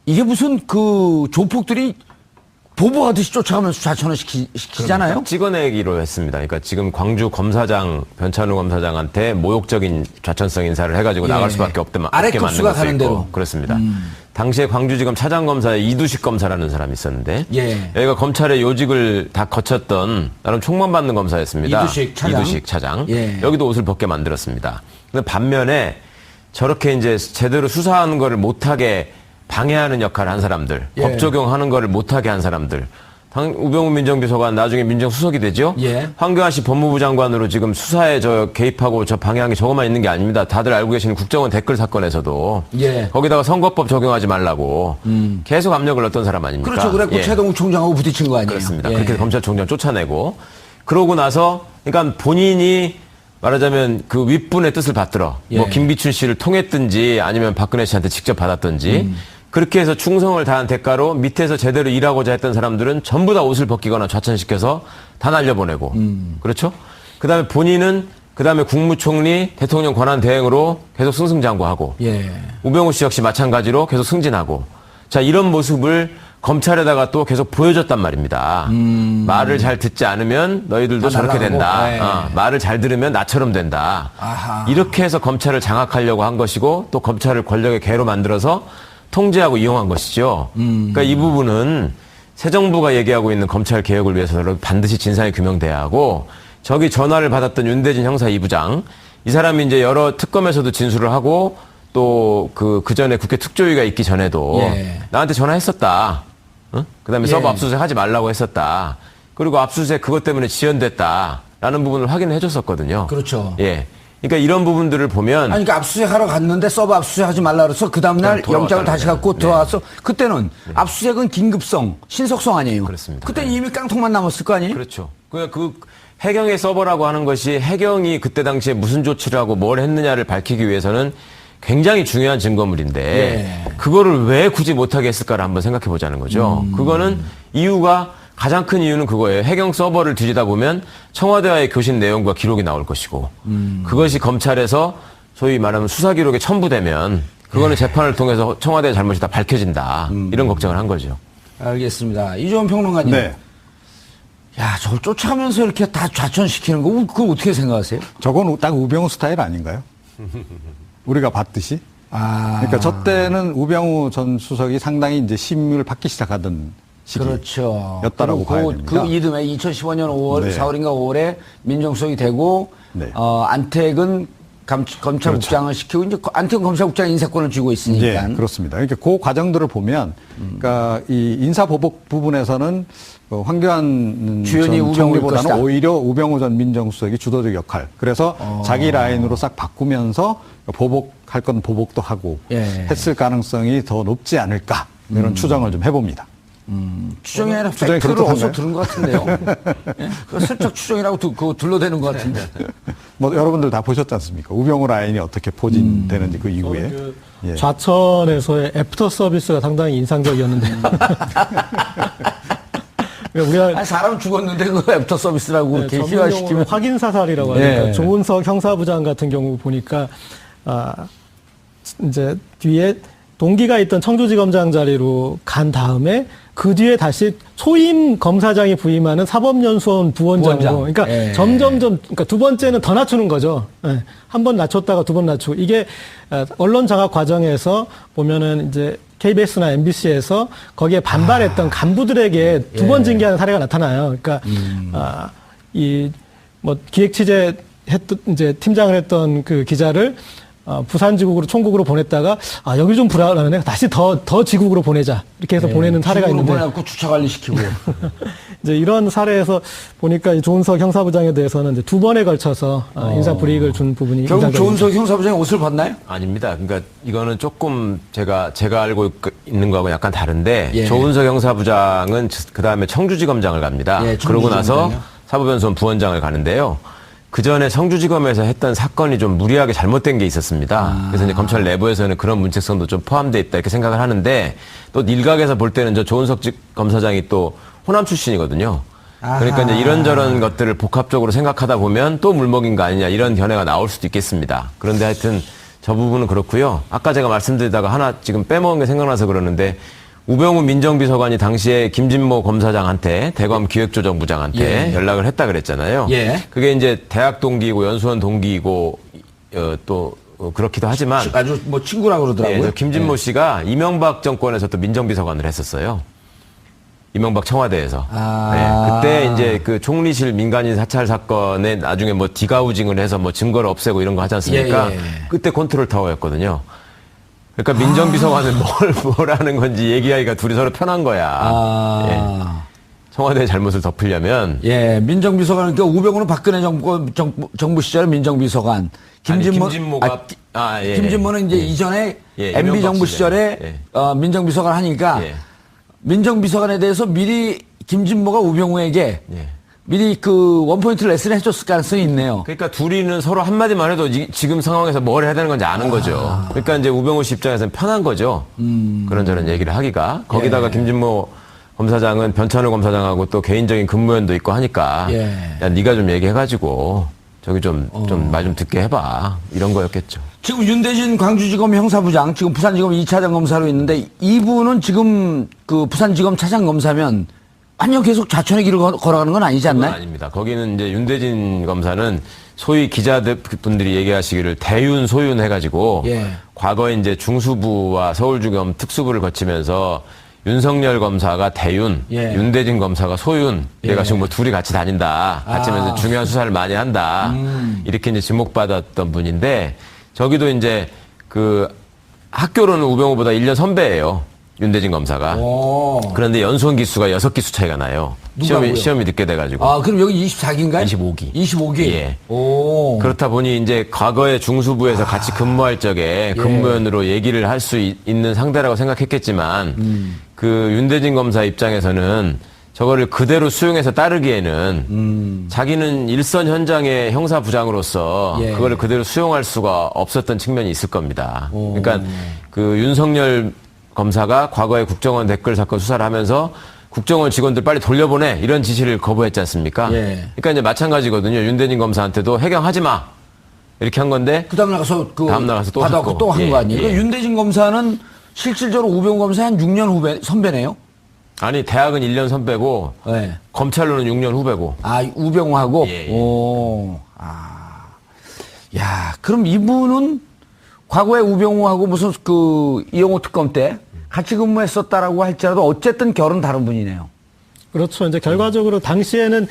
이게 무슨 그 조폭들이 보복하듯이 쫓아가면서 좌천을 시키잖아요. 찍어내기로 했습니다. 그러니까 지금 광주 검사장, 변찬우 검사장한테 모욕적인 좌천성 인사를 해가지고 예. 나갈 수밖에 없게 아래 만든 급수가 것도 가는 있고. 대로. 그렇습니다. 당시에 광주지검 차장검사에 이두식 검사라는 사람이 있었는데 예. 여기가 검찰의 요직을 다 거쳤던 나름 총망받는 검사였습니다. 이두식 차장. 예. 예. 여기도 옷을 벗게 만들었습니다. 근데 반면에 저렇게 이제 제대로 수사하는 거를 못하게 방해하는 역할을 한 사람들, 예. 법 적용하는 거를 못하게 한 사람들, 우병우 민정비서관 나중에 민정수석이 되죠. 예. 황교안 씨 법무부 장관으로 지금 수사에 저 개입하고 저 방해한 게 저것만 있는 게 아닙니다. 다들 알고 계시는 국정원 댓글 사건에서도 예. 거기다가 선거법 적용하지 말라고 계속 압력을 넣었던 사람 아닙니까? 그렇죠. 그래갖고 예. 최동욱 총장하고 부딪힌 거 아니에요. 그렇습니다. 예. 그렇게 해서 검찰총장 쫓아내고 그러고 나서 그러니까 본인이 말하자면 그 윗분의 뜻을 받들어 예. 뭐 김기춘 씨를 통했든지 아니면 박근혜 씨한테 직접 받았든지 그렇게 해서 충성을 다한 대가로 밑에서 제대로 일하고자 했던 사람들은 전부 다 옷을 벗기거나 좌천시켜서 다 날려보내고 그렇죠? 그다음에 본인은 그다음에 국무총리 대통령 권한 대행으로 계속 승승장구하고 예. 우병우 씨 역시 마찬가지로 계속 승진하고 자 이런 모습을 검찰에다가 또 계속 보여줬단 말입니다. 말을 잘 듣지 않으면 너희들도 다 저렇게 날아가고. 된다. 네. 말을 잘 들으면 나처럼 된다. 아하. 이렇게 해서 검찰을 장악하려고 한 것이고 또 검찰을 권력의 개로 만들어서 통제하고 이용한 것이죠. 그러니까 이 부분은 새 정부가 얘기하고 있는 검찰 개혁을 위해서는 반드시 진상이 규명돼야 하고 저기 전화를 받았던 윤대진 형사 2부장 이 사람이 이제 여러 특검에서도 진술을 하고 또 그 전에 국회 특조위가 있기 전에도 예. 나한테 전화했었다. 그다음에 서버 압수수색 하지 말라고 했었다. 그리고 압수수색 그것 때문에 지연됐다라는 부분을 확인해 줬었거든요. 그렇죠. 예. 그러니까 이런 부분들을 보면 아니, 그러니까 압수수색하러 갔는데 서버 압수수색하지 말라 그래서 그 다음날 그냥 영장을 다시 돌아왔다는 갖고 거예요. 들어와서 그때는 압수수색은 긴급성, 신속성 아니에요. 그렇습니다. 그때 네. 이미 깡통만 남았을 거 아니에요? 그렇죠. 그 해경의 서버라고 하는 것이 해경이 그때 당시에 무슨 조치를 하고 뭘 했느냐를 밝히기 위해서는 굉장히 중요한 증거물인데 예. 그거를 왜 굳이 못하게 했을까를 한번 생각해 보자는 거죠. 그거는 이유가 가장 큰 이유는 그거예요. 해경 서버를 뒤지다 보면 청와대와의 교신 내용과 기록이 나올 것이고 그것이 검찰에서 소위 말하면 수사 기록에 첨부되면 그거는 재판을 통해서 청와대의 잘못이 다 밝혀진다. 이런 걱정을 한 거죠. 알겠습니다. 이종원 평론가님. 네. 야, 저걸 쫓아가면서 이렇게 다 좌천시키는 거, 그거 어떻게 생각하세요? 저건 딱 우병우 스타일 아닌가요? 우리가 봤듯이. 아. 그러니까 저 때는 우병우 전 수석이 상당히 이제 심의를 받기 시작하던 그렇죠. 시기였다라고 봐야 그리고 됩니다. 그 이듬해 2015년 5월, 네. 4월인가 5월에 민정수석이 되고, 네. 안택은 검찰국장을 시키고, 이제 안택은 검찰국장 인사권을 쥐고 있으니까. 네, 그렇습니다. 그러니까 그 과정들을 보면, 그러니까 이 인사보복 부분에서는 황교안 주연이 전 우병우일 총리보다는 것이다. 오히려 우병우 전 민정수석이 주도적 역할. 그래서 자기 라인으로 싹 바꾸면서 보복할 건 보복도 하고 예. 했을 가능성이 더 높지 않을까 이런 추정을 좀 해봅니다. 추정이 아니라 추정이 팩트를 그렇다던가요? 어디서 들은 것 같은데요. 예? 그거 슬쩍 추정이라고 그거 둘러대는 것 같은데. 뭐 여러분들 다 보셨지 않습니까? 우병우 라인이 어떻게 포진되는지 그 이후에. 예. 좌천에서의 애프터 서비스가 상당히 인상적이었는데. 우리가 아니, 사람 죽었는데 그거 애프터 서비스라고 이렇게 전문용어로 희화시키면. 확인 사살이라고 하니까 예. 조은석 형사부장 같은 경우 보니까 이제 뒤에 동기가 있던 청주지검장 자리로 간 다음에 그 뒤에 다시 초임 검사장이 부임하는 사법연수원 부원장으로 부원장. 그러니까 예. 점점점 그러니까 두 번째는 더 낮추는 거죠. 예. 한 번 낮췄다가 두 번 낮추고 이게 언론 장악 과정에서 보면은 이제 KBS나 MBC에서 거기에 반발했던 간부들에게 두 번 징계하는 사례가 나타나요. 그러니까 이 뭐 기획 취재 했던 이제 팀장을 했던 그 기자를 부산지국으로 총국으로 보냈다가 여기 좀 불안하네 다시 더 지국으로 보내자 이렇게 해서 보내는 사례가 있는데 보내갖고 주차 관리시키고. 이제 이런 사례에서 보니까 이 조은석 형사부장에 대해서는 이제 두 번에 걸쳐서 인사 불이익을 준 부분이 결국 인상적입니다. 조은석 형사부장이 옷을 벗나요? 아닙니다. 그러니까 이거는 조금 제가 알고 있는 거하고 약간 다른데 예. 조은석 형사부장은 그 다음에 청주지검장을 갑니다. 예, 그러고 나서 청주지검장이요? 사법연수원 부원장을 가는데요. 그 전에 청주지검에서 했던 사건이 좀 무리하게 잘못된 게 있었습니다. 그래서 이제 검찰 내부에서는 그런 문책성도 좀 포함되어 있다 이렇게 생각을 하는데 또 일각에서 볼 때는 저 조은석 검사장이 또 호남 출신이거든요. 그러니까 이제 이런저런 것들을 복합적으로 생각하다 보면 또 물먹인 거 아니냐 이런 견해가 나올 수도 있겠습니다. 그런데 하여튼 저 부분은 그렇고요. 아까 제가 말씀드리다가 하나 지금 빼먹은 게 생각나서 그러는데 우병우 민정비서관이 당시에 김진모 검사장한테 대검 기획조정부장한테 예. 연락을 했다 그랬잖아요. 예. 그게 이제 대학 동기이고 연수원 동기이고 또 그렇기도 하지만 아주 뭐 친구라고 그러더라고요. 예, 저 김진모 씨가 이명박 정권에서 또 민정비서관을 했었어요. 이명박 청와대에서. 아. 네, 그때 이제 그 총리실 민간인 사찰 사건에 나중에 뭐 디가우징을 해서 뭐 증거를 없애고 이런 거 하지 않습니까? 예, 예. 그때 컨트롤 타워였거든요. 그러니까 민정비서관은 뭘 하는 건지 얘기하기가 둘이 서로 편한 거야. 예. 청와대의 잘못을 덮으려면. 예, 민정비서관, 그러니까 우병우는 박근혜 정부 시절에 민정비서관. 김진모가. 예. 김진모는 이제 이전에 예, MB 이명박 정부 시절에. 시절에 민정비서관 하니까 예. 민정비서관에 대해서 미리 김진모가 우병우에게 예. 미리 그 원포인트 레슨을 해줬을 가능성이 있네요. 그러니까 둘이는 서로 한마디만 해도 지금 상황에서 뭘 해야 되는 건지 아는 거죠. 그러니까 이제 우병우 씨 입장에서는 편한 거죠. 그런저런 얘기를 하기가. 거기다가 예. 김진모 검사장은 변찬우 검사장하고 또 개인적인 근무연도 있고 하니까 예. 야, 네가 좀 얘기해가지고 저기 좀 말 좀 듣게 해봐. 이런 거였겠죠. 지금 윤대진 광주지검 형사부장, 지금 부산지검 2차장 검사로 있는데 이분은 지금 그 부산지검 차장검사면 완전 계속 좌천의 길을 걸어가는 건 아니지 않나요? 그건 아닙니다. 거기는 이제 윤대진 검사는 소위 기자들 분들이 얘기하시기를 대윤 소윤 해가지고 예. 과거에 이제 중수부와 서울중검 특수부를 거치면서 윤석열 검사가 대윤, 예. 윤대진 검사가 소윤, 그래가지고 예. 뭐 둘이 같이 다닌다, 같이 하면서 중요한 수사를 많이 한다, 이렇게 이제 지목받았던 분인데 저기도 이제 그 학교로는 우병우보다 1년 선배예요. 윤대진 검사가. 오. 그런데 연수원 기수가 6기수 차이가 나요. 누가고요? 시험이 늦게 돼가지고. 아, 그럼 여기 24기인가요? 25기. 25기? 예. 오. 그렇다 보니 이제 과거에 중수부에서 같이 근무할 적에 근무원으로 얘기를 할 수 있는 상대라고 생각했겠지만 그 윤대진 검사 입장에서는 저거를 그대로 수용해서 따르기에는 자기는 일선 현장의 형사부장으로서 예. 그거를 그대로 수용할 수가 없었던 측면이 있을 겁니다. 그러니까 그 윤석열 검사가 과거에 국정원 댓글 사건 수사를 하면서 국정원 직원들 빨리 돌려보내 이런 지시를 거부했지 않습니까? 예. 그러니까 이제 마찬가지거든요. 윤대진 검사한테도 해경하지 마 이렇게 한 건데 그 다음 나가서 다음 나가서 또 받아갖고 했고. 또 한 예, 거 아니에요? 예. 그 윤대진 검사는 실질적으로 우병우 검사의 한 6년 후배, 선배네요? 아니 대학은 1년 선배고 네. 검찰로는 6년 후배고. 아, 우병우하고? 예, 예. 오. 아. 야, 그럼 이분은 과거에 우병우하고 무슨 그 이용호 특검 때 같이 근무했었다라고 할지라도 어쨌든 결은 다른 분이네요. 그렇죠. 이제 결과적으로 당시에는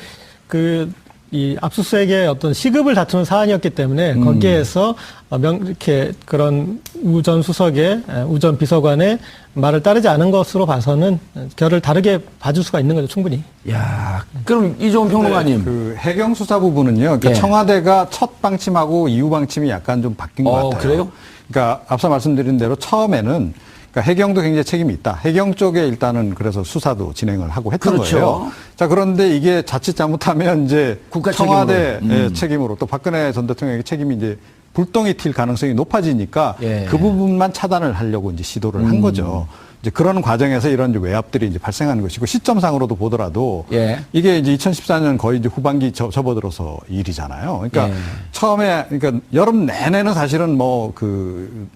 이 압수수색의 어떤 시급을 다투는 사안이었기 때문에 거기에서 이렇게 그런 우전 수석의 우전 비서관의 말을 따르지 않은 것으로 봐서는 결을 다르게 봐줄 수가 있는 거죠, 충분히. 야, 그럼 이종훈 평론가님. 그 해경 수사 부분은요. 그러니까 예. 청와대가 첫 방침하고 이후 방침이 약간 좀 바뀐 것 같아요. 그래요? 그러니까 앞서 말씀드린 대로 처음에는 그러니까 해경도 굉장히 책임이 있다. 해경 쪽에 일단은 그래서 수사도 진행을 하고 했던 그렇죠. 거예요. 자, 그런데 이게 자칫 잘못하면 이제 국가 청와대 책임으로. 책임으로 또 박근혜 전 대통령의 책임이 이제 불똥이 튈 가능성이 높아지니까 예. 그 부분만 차단을 하려고 이제 시도를 한 거죠. 이제 그런 과정에서 이런 이제 외압들이 이제 발생하는 것이고 시점상으로도 보더라도 예. 이게 이제 2014년 거의 이제 후반기 접어들어서 일이잖아요. 그러니까 예. 처음에 그러니까 여름 내내는 사실은 뭐 그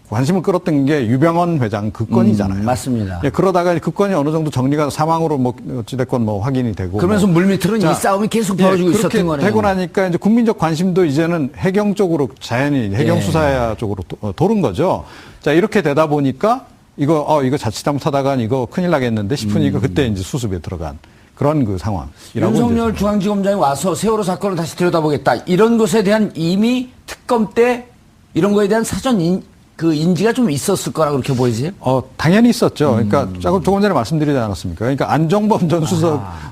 관심을 끌었던 게 유병헌 회장 그 건이잖아요. 맞습니다. 예, 그러다가 그 건이 어느 정도 정리가 사망으로 뭐 어찌됐건 뭐 확인이 되고. 그러면서 뭐. 물밑으로는 자, 이 싸움이 계속 예, 벌어지고 그렇게 있었던 거네요. 되고 나니까 이제 국민적 관심도 이제는 해경 쪽으로 자연히 해경 예. 수사 쪽으로 도는 거죠. 자, 이렇게 되다 보니까 이거 자칫 잘못하다간 이거 큰일 나겠는데 싶으니까 그때 이제 수습에 들어간 그런 그 상황이라고. 윤석열 중앙지검장이 와서 세월호 사건을 다시 들여다보겠다. 이런 것에 대한 이미 특검 때 이런 거에 대한 사전 인지가 좀 있었을 거라고 그렇게 보이세요? 당연히 있었죠. 그러니까 조금 전에 말씀드리지 않았습니까? 그러니까 안종범 전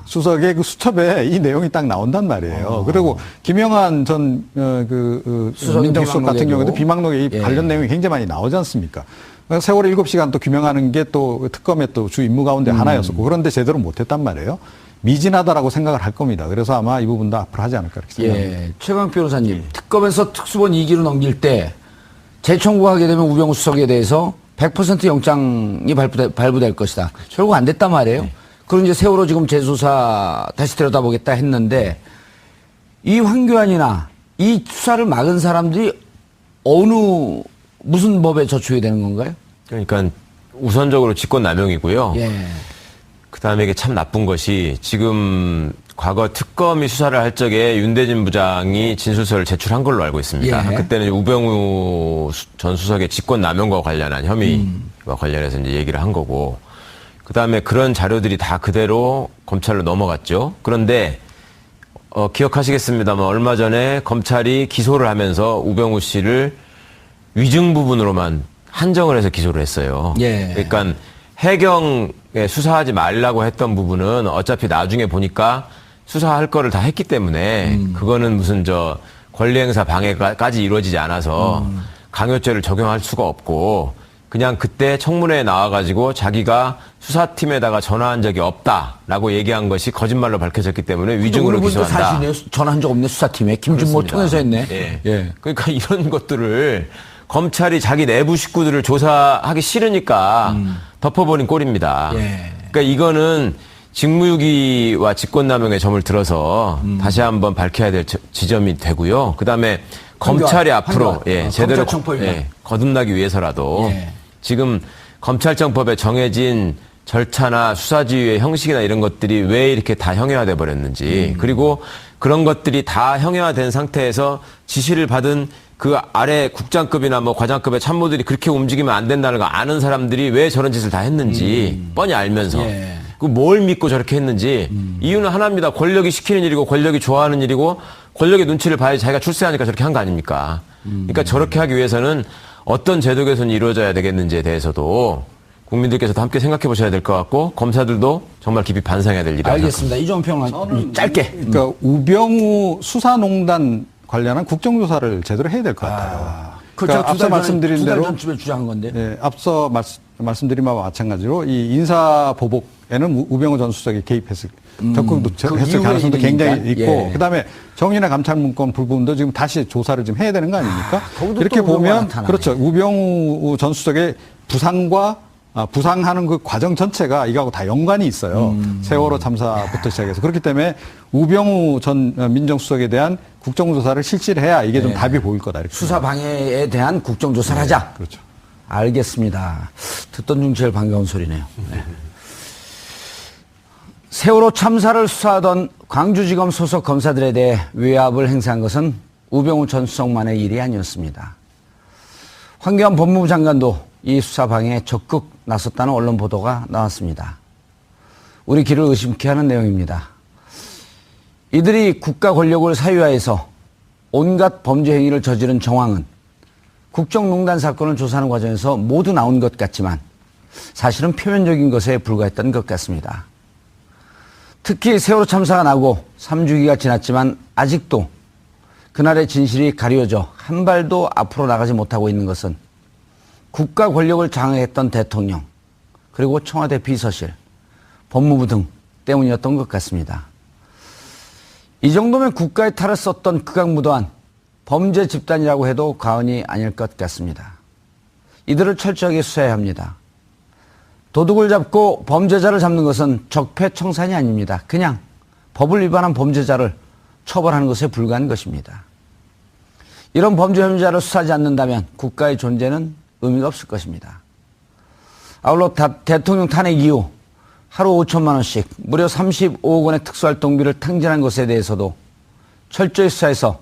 수석의 그 수첩에 이 내용이 딱 나온단 말이에요. 그리고 김영한 전 민정수석 같은 경우에도 비망록에 이 예. 관련 내용이 굉장히 많이 나오지 않습니까? 세월호 7시간 또 규명하는 게 또 특검의 또 주 임무 가운데 하나였었고 그런데 제대로 못했단 말이에요. 미진하다라고 생각을 할 겁니다. 그래서 아마 이 부분도 앞으로 하지 않을까 이렇게 생각합니다. 예. 최강 변호사님, 특검에서 특수본 2기로 넘길 때 재청구하게 되면 우병우 수석에 대해서 100% 영장이 발부될 것이다. 결국 안 됐단 말이에요. 그럼 이제 세월호 지금 재수사 다시 들여다보겠다 했는데 이 황교안이나 이 수사를 막은 사람들이 무슨 법에 저촉이 되는 건가요? 그러니까 우선적으로 직권남용이고요. 예. 그다음에 이게 참 나쁜 것이 지금 과거 특검이 수사를 할 적에 윤대진 부장이 진술서를 제출한 걸로 알고 있습니다. 예. 그때는 우병우 전 수석의 직권남용과 관련한 혐의와 관련해서 이제 얘기를 한 거고, 그다음에 그런 자료들이 다 그대로 검찰로 넘어갔죠. 그런데 기억하시겠습니다만 얼마 전에 검찰이 기소를 하면서 우병우 씨를 위증 부분으로만 한정을 해서 기소를 했어요. 예. 그러니까 해경에 수사하지 말라고 했던 부분은 어차피 나중에 보니까 수사할 거를 다 했기 때문에 그거는 무슨 권리행사 방해까지 이루어지지 않아서 강요죄를 적용할 수가 없고 그냥 그때 청문회에 나와가지고 자기가 수사팀에다가 전화한 적이 없다라고 얘기한 것이 거짓말로 밝혀졌기 때문에 위증으로 기소한다. 사실이네요. 전화한 적 없네, 수사팀에. 김준모 그렇습니다. 통해서 했네. 예. 예. 그러니까 이런 것들을 검찰이 자기 내부 식구들을 조사하기 싫으니까 덮어버린 꼴입니다. 예. 그러니까 이거는 직무유기와 직권남용의 점을 들어서 다시 한번 밝혀야 될 지점이 되고요. 그다음에 검찰이 앞으로 황교안. 제대로 검찰청법 위반. 거듭나기 위해서라도 예. 지금 검찰청법에 정해진 절차나 수사지휘의 형식이나 이런 것들이 왜 이렇게 다 형해화돼 버렸는지 그리고 그런 것들이 다 형해화된 상태에서 지시를 받은 그 아래 국장급이나 뭐 과장급의 참모들이 그렇게 움직이면 안 된다는 거 아는 사람들이 왜 저런 짓을 다 했는지 뻔히 알면서 예. 그 뭘 믿고 저렇게 했는지 이유는 하나입니다. 권력이 시키는 일이고 권력이 좋아하는 일이고 권력의 눈치를 봐야지 자기가 출세하니까 저렇게 한 거 아닙니까? 그러니까 저렇게 하기 위해서는 어떤 제도 개선이 이루어져야 되겠는지에 대해서도 국민들께서도 함께 생각해 보셔야 될 것 같고 검사들도 정말 깊이 반성해야 될 일이라고 알겠습니다. 이종훈 평론가 짧게. 그러니까 우병우 수사농단 관련한 국정조사를 제대로 해야 될 것 같아요. 그러니까 앞서 말씀드린 대로 전쯤에 주장한 건데. 예, 앞서 말씀드린 바와 마찬가지로 이 인사 보복에는 우병우 전 수석이 개입했을 적극 했을 가능성도 굉장히 있고 예. 그다음에 정의나 감찰 문건 부분도 지금 다시 조사를 좀 해야 되는 거 아닙니까? 거기도 이렇게 또 우병우가 보면 나타나네. 그렇죠. 우병우 전 수석의 부상하는 그 과정 전체가 이거하고 다 연관이 있어요. 세월호 참사부터 시작해서. 그렇기 때문에 우병우 전 민정수석에 대한 국정조사를 실시를 해야 이게 좀 답이 보일 거다. 이렇게 수사 방해에 대한 국정조사를 하자. 그렇죠. 알겠습니다. 듣던 중 제일 반가운 소리네요. 네. 세월호 참사를 수사하던 광주지검 소속 검사들에 대해 외압을 행사한 것은 우병우 전 수석만의 일이 아니었습니다. 황교안 법무부 장관도 이 수사 방해에 적극 나섰다는 언론 보도가 나왔습니다. 우리 귀를 의심케 하는 내용입니다. 이들이 국가 권력을 사유화해서 온갖 범죄 행위를 저지른 정황은 국정농단 사건을 조사하는 과정에서 모두 나온 것 같지만 사실은 표면적인 것에 불과했던 것 같습니다. 특히 세월호 참사가 나고 3주기가 지났지만 아직도 그날의 진실이 가려져 한 발도 앞으로 나가지 못하고 있는 것은 국가 권력을 장악했던 대통령 그리고 청와대 비서실, 법무부 등 때문이었던 것 같습니다. 이 정도면 국가의 탈을 썼던 극악무도한 범죄 집단이라고 해도 과언이 아닐 것 같습니다. 이들을 철저하게 수사해야 합니다. 도둑을 잡고 범죄자를 잡는 것은 적폐청산이 아닙니다. 그냥 법을 위반한 범죄자를 처벌하는 것에 불과한 것입니다. 이런 범죄 혐의자를 수사하지 않는다면 국가의 존재는 의미가 없을 것입니다. 아울러 대통령 탄핵 이후 하루 5천만 원씩 무려 35억 원의 특수활동비를 탕진한 것에 대해서도 철저히 수사해서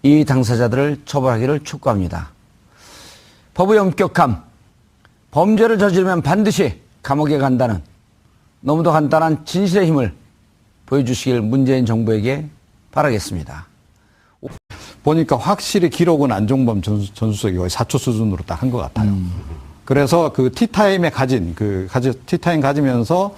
이 당사자들을 처벌하기를 촉구합니다. 법의 엄격함, 범죄를 저지르면 반드시 감옥에 간다는 너무도 간단한 진실의 힘을 보여주시길 문재인 정부에게 바라겠습니다. 보니까 확실히 기록은 안종범 전 수석이 거의 사초 수준으로 딱 한 것 같아요. 그래서 그 티타임에 티타임 가지면서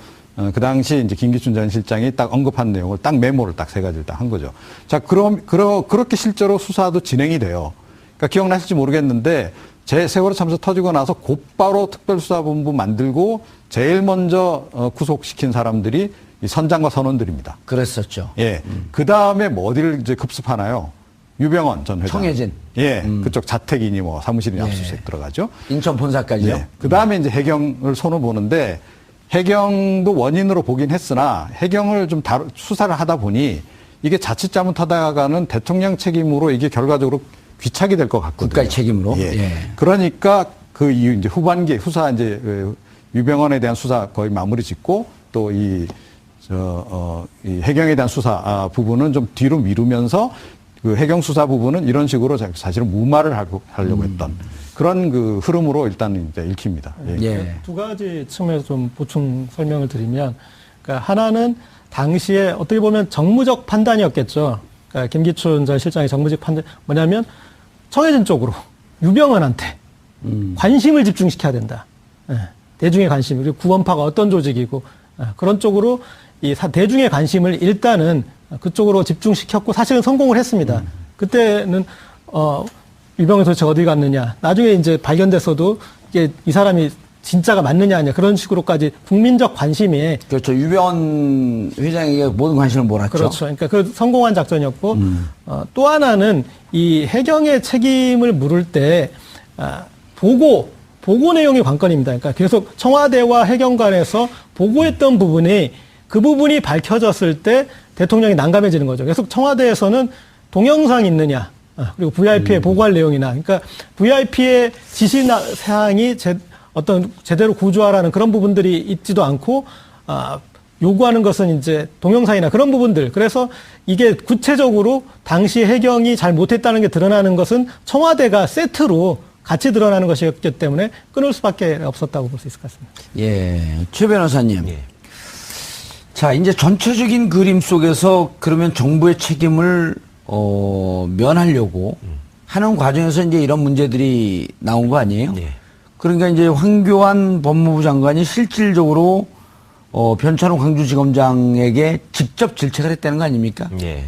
그 당시 이제 김기춘 전 실장이 딱 언급한 내용을 딱 메모를 딱 세 가지를 딱 한 거죠. 자, 그렇게 실제로 수사도 진행이 돼요. 그러니까 기억나실지 모르겠는데 세월호 참사 터지고 나서 곧바로 특별수사본부 만들고 제일 먼저 구속시킨 사람들이 이 선장과 선원들입니다. 그랬었죠. 예. 그 다음에 뭐 어디를 이제 급습하나요? 유병헌 전 회장. 청해진. 예. 그쪽 자택이니 뭐 사무실이니 예. 압수수색 들어가죠. 인천 본사까지요. 예. 그 다음에 이제 해경을 손을 보는데 해경도 원인으로 보긴 했으나 해경을 좀 수사를 하다 보니 이게 자칫 잘못하다가는 대통령 책임으로 이게 결과적으로 귀착이 될 것 같거든요. 국가의 책임으로. 예. 예. 그러니까 그 이후 이제 후반기 수사 이제 유병헌에 대한 수사 거의 마무리 짓고 또 이 해경에 대한 수사 부분은 좀 뒤로 미루면서 그 해경 수사 부분은 이런 식으로 사실은 무마를 하려고 했던 그런 그 흐름으로 일단 이제 읽힙니다. 예. 예. 두 가지 측면에서 좀 보충 설명을 드리면, 그러니까 하나는 당시에 어떻게 보면 정무적 판단이었겠죠. 그러니까 김기춘 전 실장의 정무적 판단 뭐냐면 청해진 쪽으로 유병헌한테 관심을 집중시켜야 된다. 예. 대중의 관심, 그리고 구원파가 어떤 조직이고 그런 쪽으로 이 대중의 관심을 일단은 그쪽으로 집중시켰고 사실은 성공을 했습니다. 그때는 유병헌이 도대체 어디 갔느냐. 나중에 이제 발견됐어도 이게 이 사람이 진짜가 맞느냐 아니냐 그런 식으로까지 국민적 관심이 그렇죠. 유병헌 회장에게 모든 관심을 몰았죠. 그렇죠. 그러니까 그 성공한 작전이었고 또 하나는 이 해경의 책임을 물을 때 보고 내용이 관건입니다. 그러니까 계속 청와대와 해경 간에서 보고했던 부분이 그 부분이 밝혀졌을 때 대통령이 난감해지는 거죠. 계속 청와대에서는 동영상 있느냐, 그리고 VIP의 보고할 내용이나, 그러니까 VIP의 지시 사항이 어떤 제대로 구조하라는 그런 부분들이 있지도 않고, 요구하는 것은 이제 동영상이나 그런 부분들. 그래서 이게 구체적으로 당시 해경이 잘 못했다는 게 드러나는 것은 청와대가 세트로 같이 드러나는 것이었기 때문에 끊을 수밖에 없었다고 볼 수 있을 것 같습니다. 예, 최 변호사님. 자, 이제 전체적인 그림 속에서 그러면 정부의 책임을 면하려고 하는 과정에서 이제 이런 문제들이 나온 거 아니에요? 예. 그러니까 이제 황교안 법무부 장관이 실질적으로 변찬호 광주지검장에게 직접 질책을 했다는 거 아닙니까? 예.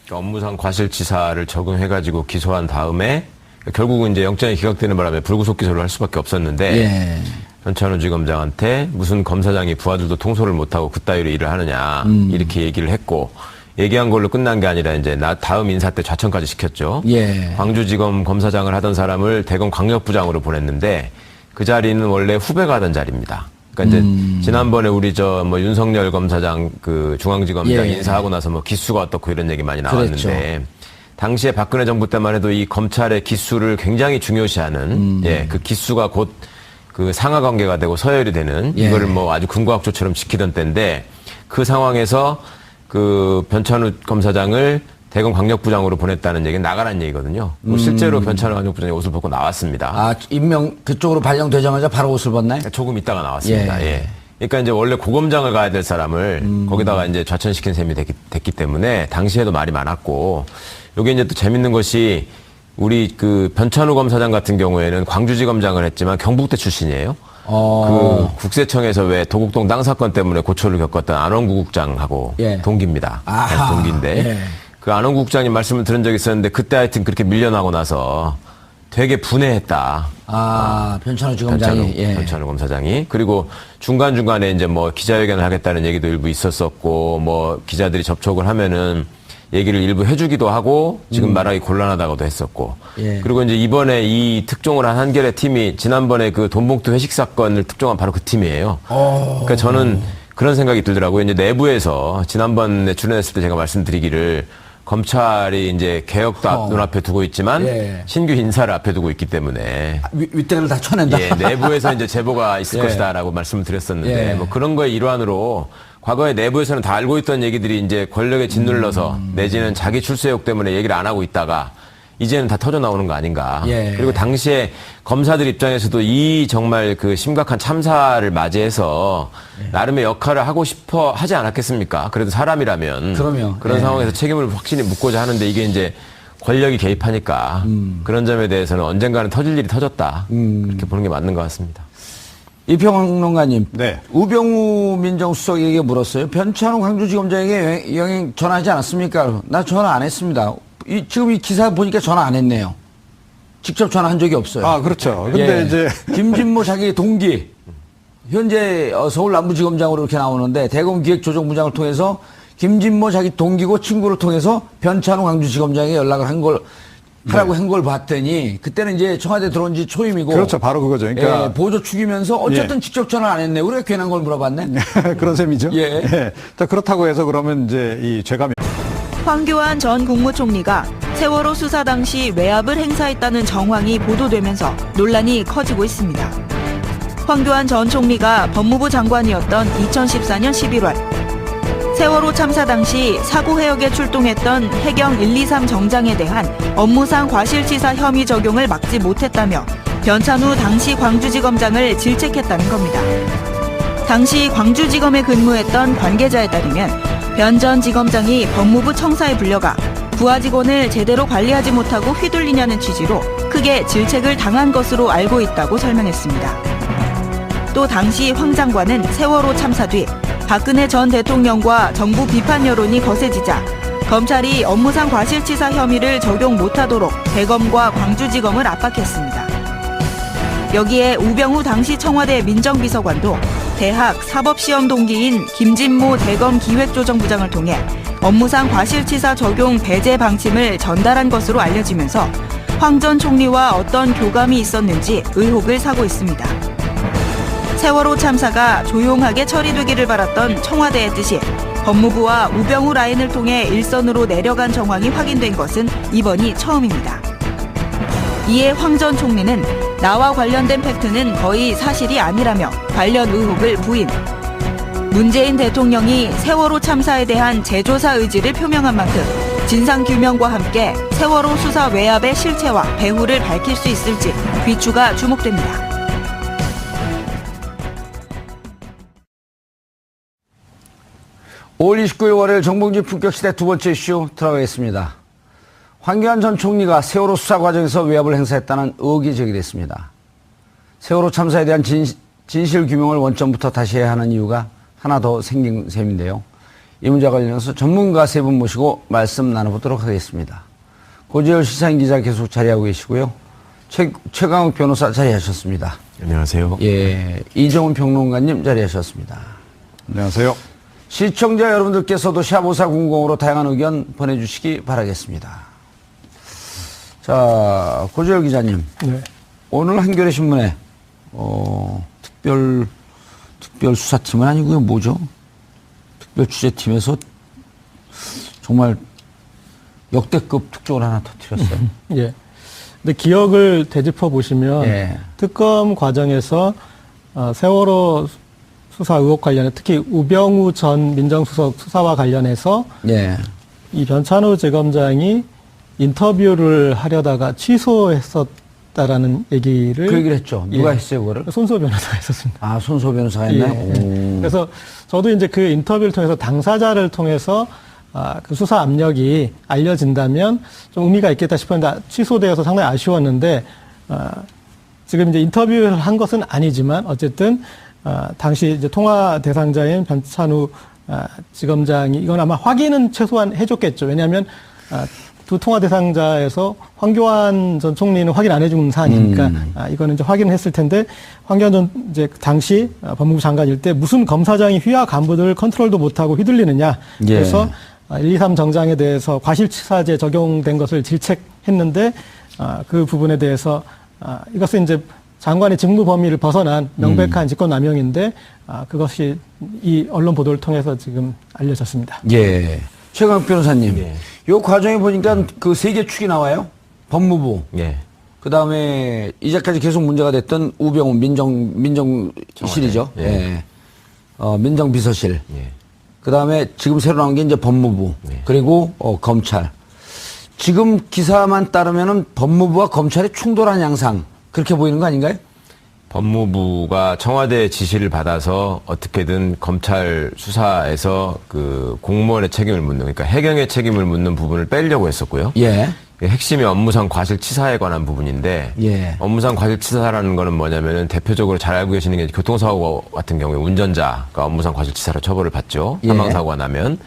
그러니까 업무상 과실치사를 적용해가지고 기소한 다음에 결국은 이제 영장이 기각되는 바람에 불구속 기소를 할 수밖에 없었는데 예. 변찬호 지검장한테 무슨 검사장이 부하들도 통솔을 못하고 그따위로 일을 하느냐 이렇게 얘기를 했고 얘기한 걸로 끝난 게 아니라 이제 다음 인사 때 좌천까지 시켰죠. 예. 광주지검 검사장을 하던 사람을 대검 광역부장으로 보냈는데 그 자리는 원래 후배가 하던 자리입니다. 그러니까 이제 지난번에 우리 윤석열 검사장 그 중앙지검장 예. 인사하고 나서 뭐 기수가 어떻고 이런 얘기 많이 나왔는데 그랬죠. 당시에 박근혜 정부 때만 해도 이 검찰의 기수를 굉장히 중요시하는 그 기수가 곧 그 상하 관계가 되고 서열이 되는 예. 이거를 뭐 아주 군과학조처럼 지키던 때인데 그 상황에서 그 변찬우 검사장을 대검 광역부장으로 보냈다는 얘기는 나가라는 얘기거든요. 실제로 변찬우 광역부장이 옷을 벗고 나왔습니다. 아, 임명 그쪽으로 발령되자마자 바로 옷을 벗나요? 조금 있다가 나왔습니다. 예. 예. 그러니까 이제 원래 고검장을 가야 될 사람을 거기다가 이제 좌천시킨 셈이 됐기 때문에 당시에도 말이 많았고 요게 이제 또 재밌는 것이 우리 그 변찬우 검사장 같은 경우에는 광주지검장을 했지만 경북대 출신이에요. 그 국세청에서 왜 도곡동 땅 사건 때문에 고초를 겪었던 안원구 국장하고 예. 동기입니다. 아하. 동기인데 예. 그 안원구 국장님 말씀을 들은 적이 있었는데 그때 하여튼 그렇게 밀려나고 나서 되게 분해했다. 변찬호 지검장이. 변찬호 검사장이. 그리고 중간중간에 이제 뭐 기자회견을 하겠다는 얘기도 일부 있었었고, 뭐 기자들이 접촉을 하면은 얘기를 일부 해주기도 하고, 지금 말하기 곤란하다고도 했었고. 예. 그리고 이제 이번에 이 특종을 한 한겨레 팀이 지난번에 그 돈봉투 회식 사건을 특종한 바로 그 팀이에요. 그러니까 저는 그런 생각이 들더라고요. 이제 내부에서 지난번에 출연했을 때 제가 말씀드리기를 검찰이 이제 개혁도 눈앞에 두고 있지만 예. 신규 인사를 앞에 두고 있기 때문에 윗대를 다 쳐낸다. 예, 내부에서 이제 제보가 있을 예. 것이다라고 말씀을 드렸었는데 예. 뭐 그런 거의 일환으로 과거에 내부에서는 다 알고 있던 얘기들이 이제 권력에 짓눌러서 내지는 자기 출세욕 때문에 얘기를 안 하고 있다가 이제는 다 터져 나오는 거 아닌가. 예. 그리고 당시에 검사들 입장에서도 이 정말 그 심각한 참사를 맞이해서 나름의 역할을 하고 싶어 하지 않았겠습니까? 그래도 사람이라면. 그럼요. 그런 예. 상황에서 책임을 확실히 묻고자 하는데 이게 이제 권력이 개입하니까 그런 점에 대해서는 언젠가는 터질 일이 터졌다. 그렇게 보는 게 맞는 것 같습니다. 이평론가님. 네. 우병우 민정수석에게 물었어요. 변찬호 광주지검장에게 영행 전화하지 않았습니까? 나 전화 안 했습니다. 지금 이 기사 보니까 전화 안 했네요. 직접 전화한 적이 없어요. 아, 그렇죠. 근데 예. 이제 김진모 자기 동기 현재 서울 남부지검장으로 이렇게 나오는데 대검기획조정부장을 통해서 김진모 자기 동기고 친구를 통해서 변찬호 광주지검장에게 연락을 하라고 한 걸 봤더니 그때는 이제 청와대 들어온 지 초임이고 그렇죠. 바로 그거죠. 그러니까 예, 보조 축이면서 어쨌든 직접 전화 안 했네. 우리가 괜한 걸 물어봤네. 그런 셈이죠. 예. 자, 그렇다고 해서 그러면 이제 이 죄가 황교안 전 국무총리가 세월호 수사 당시 외압을 행사했다는 정황이 보도되면서 논란이 커지고 있습니다. 황교안 전 총리가 법무부 장관이었던 2014년 11월 세월호 참사 당시 사고 해역에 출동했던 해경 123 정장에 대한 업무상 과실치사 혐의 적용을 막지 못했다며 변찬후 당시 광주지검장을 질책했다는 겁니다. 당시 광주지검에 근무했던 관계자에 따르면 변 전 지검장이 법무부 청사에 불려가 부하 직원을 제대로 관리하지 못하고 휘둘리냐는 취지로 크게 질책을 당한 것으로 알고 있다고 설명했습니다. 또 당시 황 장관은 세월호 참사 뒤 박근혜 전 대통령과 정부 비판 여론이 거세지자 검찰이 업무상 과실치사 혐의를 적용 못하도록 대검과 광주지검을 압박했습니다. 여기에 우병우 당시 청와대 민정비서관도 대학 사법시험 동기인 김진모 대검 기획조정부장을 통해 업무상 과실치사 적용 배제 방침을 전달한 것으로 알려지면서 황 전 총리와 어떤 교감이 있었는지 의혹을 사고 있습니다. 세월호 참사가 조용하게 처리되기를 바랐던 청와대의 뜻이 법무부와 우병우 라인을 통해 일선으로 내려간 정황이 확인된 것은 이번이 처음입니다. 이에 황 전 총리는 나와 관련된 팩트는 거의 사실이 아니라며 관련 의혹을 부인. 문재인 대통령이 세월호 참사에 대한 재조사 의지를 표명한 만큼 진상규명과 함께 세월호 수사 외압의 실체와 배후를 밝힐 수 있을지 귀추가 주목됩니다. (5월 29일) 월요일 정봉주 품격시대 두 번째 이슈 들어가겠습니다. 황교안 전 총리가 세월호 수사 과정에서 외압을 행사했다는 의혹이 제기됐습니다. 세월호 참사에 대한 진실 규명을 원점부터 다시 해야 하는 이유가 하나 더 생긴 셈인데요. 이 문제와 관련해서 전문가 세 분 모시고 말씀 나눠보도록 하겠습니다. 고재열 시사인 기자 계속 자리하고 계시고요. 최강욱 변호사 자리하셨습니다. 안녕하세요. 예, 이정훈 평론가님 자리하셨습니다. 안녕하세요. 시청자 여러분들께서도 샵5400으로 다양한 의견 보내주시기 바라겠습니다. 자, 고재열 기자님. 네. 오늘 한겨레 신문에 특별 수사팀은 아니고요. 뭐죠? 특별 취재팀에서 정말 역대급 특종을 하나 터뜨렸어요. 예. 근데 기억을 되짚어 보시면 예. 특검 과정에서 세월호 수사 의혹 관련해 특히 우병우 전 민정수석 수사와 관련해서 예. 이 변찬우 재검장이 인터뷰를 하려다가 취소했었다라는 얘기를 그 얘기를 했죠. 누가 예. 했어요, 그거를? 손수호 변호사가 했었습니다. 아, 손수호 변호사가 했나요? 예. 그래서 저도 이제 그 인터뷰를 통해서 당사자를 통해서 그 수사 압력이 알려진다면 좀 의미가 있겠다 싶었는데 취소되어서 상당히 아쉬웠는데 지금 이제 인터뷰를 한 것은 아니지만 어쨌든 당시 이제 통화 대상자인 변찬우 지검장이 이건 아마 확인은 최소한 해줬겠죠. 왜냐하면 두 통화 대상자에서 황교안 전 총리는 확인 안 해준 사안이니까 이거는 이제 확인을 했을 텐데 황교안 전 이제 당시 법무부 장관일 때 무슨 검사장이 휘하 간부들 컨트롤도 못하고 휘둘리느냐. 예. 그래서 1, 2, 3 정장에 대해서 과실치사제 적용된 것을 질책했는데 그 부분에 대해서 이것은 이제 장관의 직무 범위를 벗어난 명백한 직권남용인데 그것이 이 언론 보도를 통해서 지금 알려졌습니다. 예. 최강욱 변호사님. 예. 요 과정에 보니까 그 세 개 축이 나와요. 법무부. 예. 그 다음에 이제까지 계속 문제가 됐던 우병우 민정실이죠. 예. 예. 민정비서실. 예. 그 다음에 지금 새로 나온 게 이제 법무부. 네. 그리고 검찰. 지금 기사만 따르면은 법무부와 검찰이 충돌한 양상. 그렇게 보이는 거 아닌가요? 법무부가 청와대 지시를 받아서 어떻게든 검찰 수사에서 그 공무원의 책임을 묻는, 그러니까 해경의 책임을 묻는 부분을 빼려고 했었고요. 예. 핵심이 업무상 과실치사에 관한 부분인데, 예. 업무상 과실치사라는 거는 뭐냐면은 대표적으로 잘 알고 계시는 게 교통사고 같은 경우에 운전자가 업무상 과실치사로 처벌을 받죠. 예. 사망사고가 나면.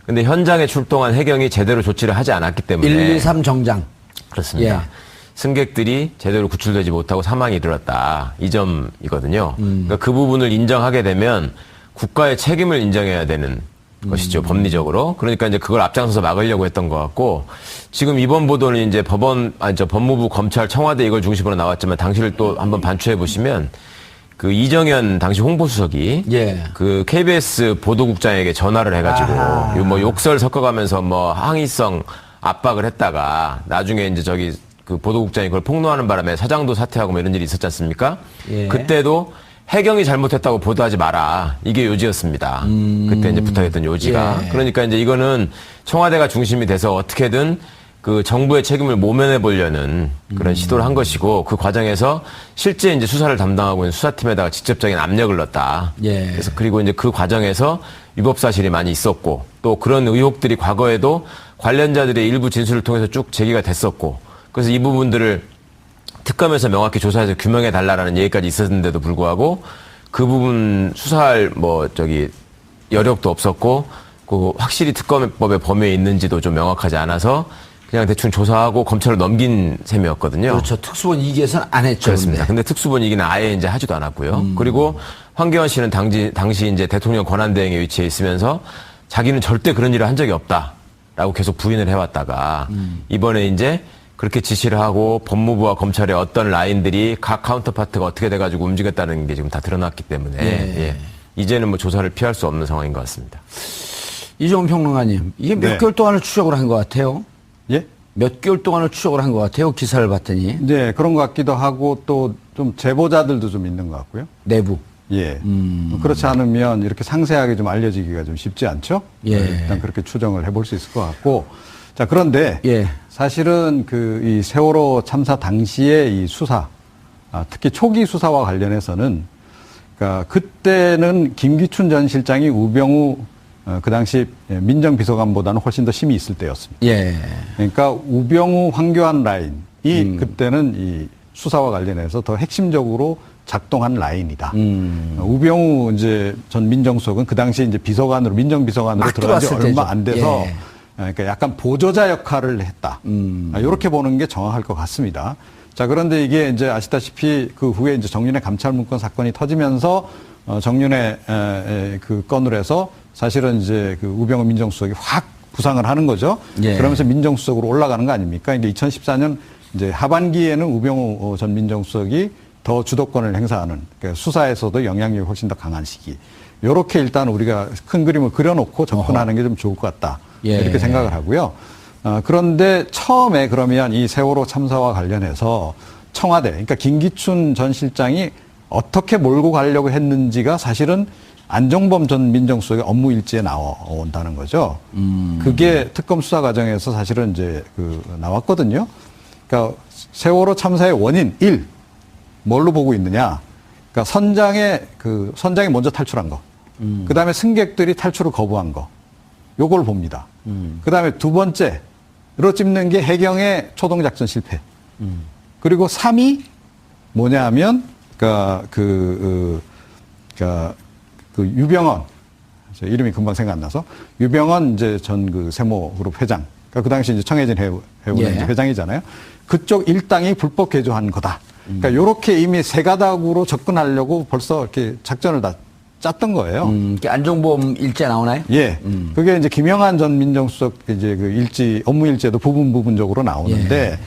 근데 현장에 출동한 해경이 제대로 조치를 하지 않았기 때문에. 1, 2, 3 정장. 그렇습니다. 예. 승객들이 제대로 구출되지 못하고 사망이 이르렀다. 이 점이거든요. 그러니까 그 부분을 인정하게 되면 국가의 책임을 인정해야 되는 것이죠. 법리적으로. 그러니까 이제 그걸 앞장서서 막으려고 했던 것 같고, 지금 이번 보도는 이제 법무부, 검찰, 청와대 이걸 중심으로 나왔지만 당시를 또 한번 반추해 보시면 그 이정현 당시 홍보수석이 예. 그 KBS 보도국장에게 전화를 해가지고 뭐 욕설 섞어가면서 뭐 항의성 압박을 했다가 나중에 이제 그 보도국장이 그걸 폭로하는 바람에 사장도 사퇴하고 뭐 이런 일이 있었지 않습니까? 예. 그때도 해경이 잘못했다고 보도하지 마라. 이게 요지였습니다. 그때 이제 부탁했던 요지가. 예. 그러니까 이제 이거는 청와대가 중심이 돼서 어떻게든 그 정부의 책임을 모면해 보려는 그런 시도를 한 것이고, 그 과정에서 실제 이제 수사를 담당하고 있는 수사팀에다가 직접적인 압력을 넣었다. 예. 그래서 그리고 이제 그 과정에서 위법 사실이 많이 있었고, 또 그런 의혹들이 과거에도 관련자들의 일부 진술을 통해서 쭉 제기가 됐었고, 그래서 이 부분들을 특검에서 명확히 조사해서 규명해 달라라는 얘기까지 있었는데도 불구하고 그 부분 수사할 여력도 없었고, 그 확실히 특검법의 범위에 있는지도 좀 명확하지 않아서 그냥 대충 조사하고 검찰로 넘긴 셈이었거든요. 그렇죠. 특수본 2기에서는 안 했죠. 그렇습니다. 근데 특수본 이기는 아예 이제 하지도 않았고요. 그리고 황교안 씨는 당시 이제 대통령 권한대행에 위치해 있으면서 자기는 절대 그런 일을 한 적이 없다라고 계속 부인을 해왔다가 이번에 이제 그렇게 지시를 하고 법무부와 검찰의 어떤 라인들이 각 카운터파트가 어떻게 돼가지고 움직였다는 게 지금 다 드러났기 때문에 예. 예. 이제는 뭐 조사를 피할 수 없는 상황인 것 같습니다. 이종훈 평론가님, 이게 몇 네. 개월 동안을 추적을 한 것 같아요. 예? 몇 개월 동안을 추적을 한 것 같아요. 기사를 봤더니. 네, 그런 것 같기도 하고 또 좀 제보자들도 좀 있는 것 같고요. 내부. 예. 그렇지 않으면 이렇게 상세하게 좀 알려지기가 좀 쉽지 않죠? 예. 일단 그렇게 추정을 해볼 수 있을 것 같고. 자, 그런데 예. 사실은 이 세월호 참사 당시의 이 수사, 특히 초기 수사와 관련해서는 그러니까 그때는 김기춘 전 실장이 우병우 그 당시 민정비서관보다는 훨씬 더 힘이 있을 때였습니다. 예. 그러니까 우병우 황교안 라인이 그때는 이 수사와 관련해서 더 핵심적으로 작동한 라인이다. 우병우 이제 전 민정수석은 그 당시 이제 비서관으로 민정비서관으로 막 들어간 지 들어왔을 얼마 때죠. 안 돼서 예. 그러니까 약간 보조자 역할을 했다. 이렇게 보는 게 정확할 것 같습니다. 자, 그런데 이게 이제 아시다시피 그 후에 이제 정윤회 감찰 문건 사건이 터지면서 정윤회 그 건으로 해서 사실은 이제 그 우병우 민정수석이 확 부상을 하는 거죠. 예. 그러면서 민정수석으로 올라가는 거 아닙니까? 근데 2014년 이제 하반기에는 우병우 전 민정수석이 더 주도권을 행사하는 그러니까 수사에서도 영향력이 훨씬 더 강한 시기. 요렇게 일단 우리가 큰 그림을 그려놓고 접근하는 게 좀 좋을 것 같다. 예. 이렇게 생각을 하고요. 그런데 처음에 그러면 이 세월호 참사와 관련해서 청와대, 그러니까 김기춘 전 실장이 어떻게 몰고 가려고 했는지가 사실은 안종범 전 민정수석의 업무 일지에 나온다는 거죠. 그게 특검 수사 과정에서 사실은 이제 나왔거든요. 그러니까 세월호 참사의 원인 1 뭘로 보고 있느냐? 그러니까 선장이 먼저 탈출한 거. 그다음에 승객들이 탈출을 거부한 거. 요걸 봅니다. 그다음에 두 번째로 찝는 게 해경의 초동 작전 실패. 그리고 3이 뭐냐 하면 유병헌 이름이 금방 생각 안 나서 유병헌 이제 전 세모그룹 회장. 그러니까 그 당시 이제 청해진 해운의 예. 회장이잖아요. 그쪽 일당이 불법 개조한 거다. 그러니까 요렇게 이미 세 가닥으로 접근하려고 벌써 이렇게 작전을 다 짰던 거예요. 안종범 일제 나오나요? 예. 그게 이제 김영한 전 민정수석 이제 업무 일지에도 부분적으로 나오는데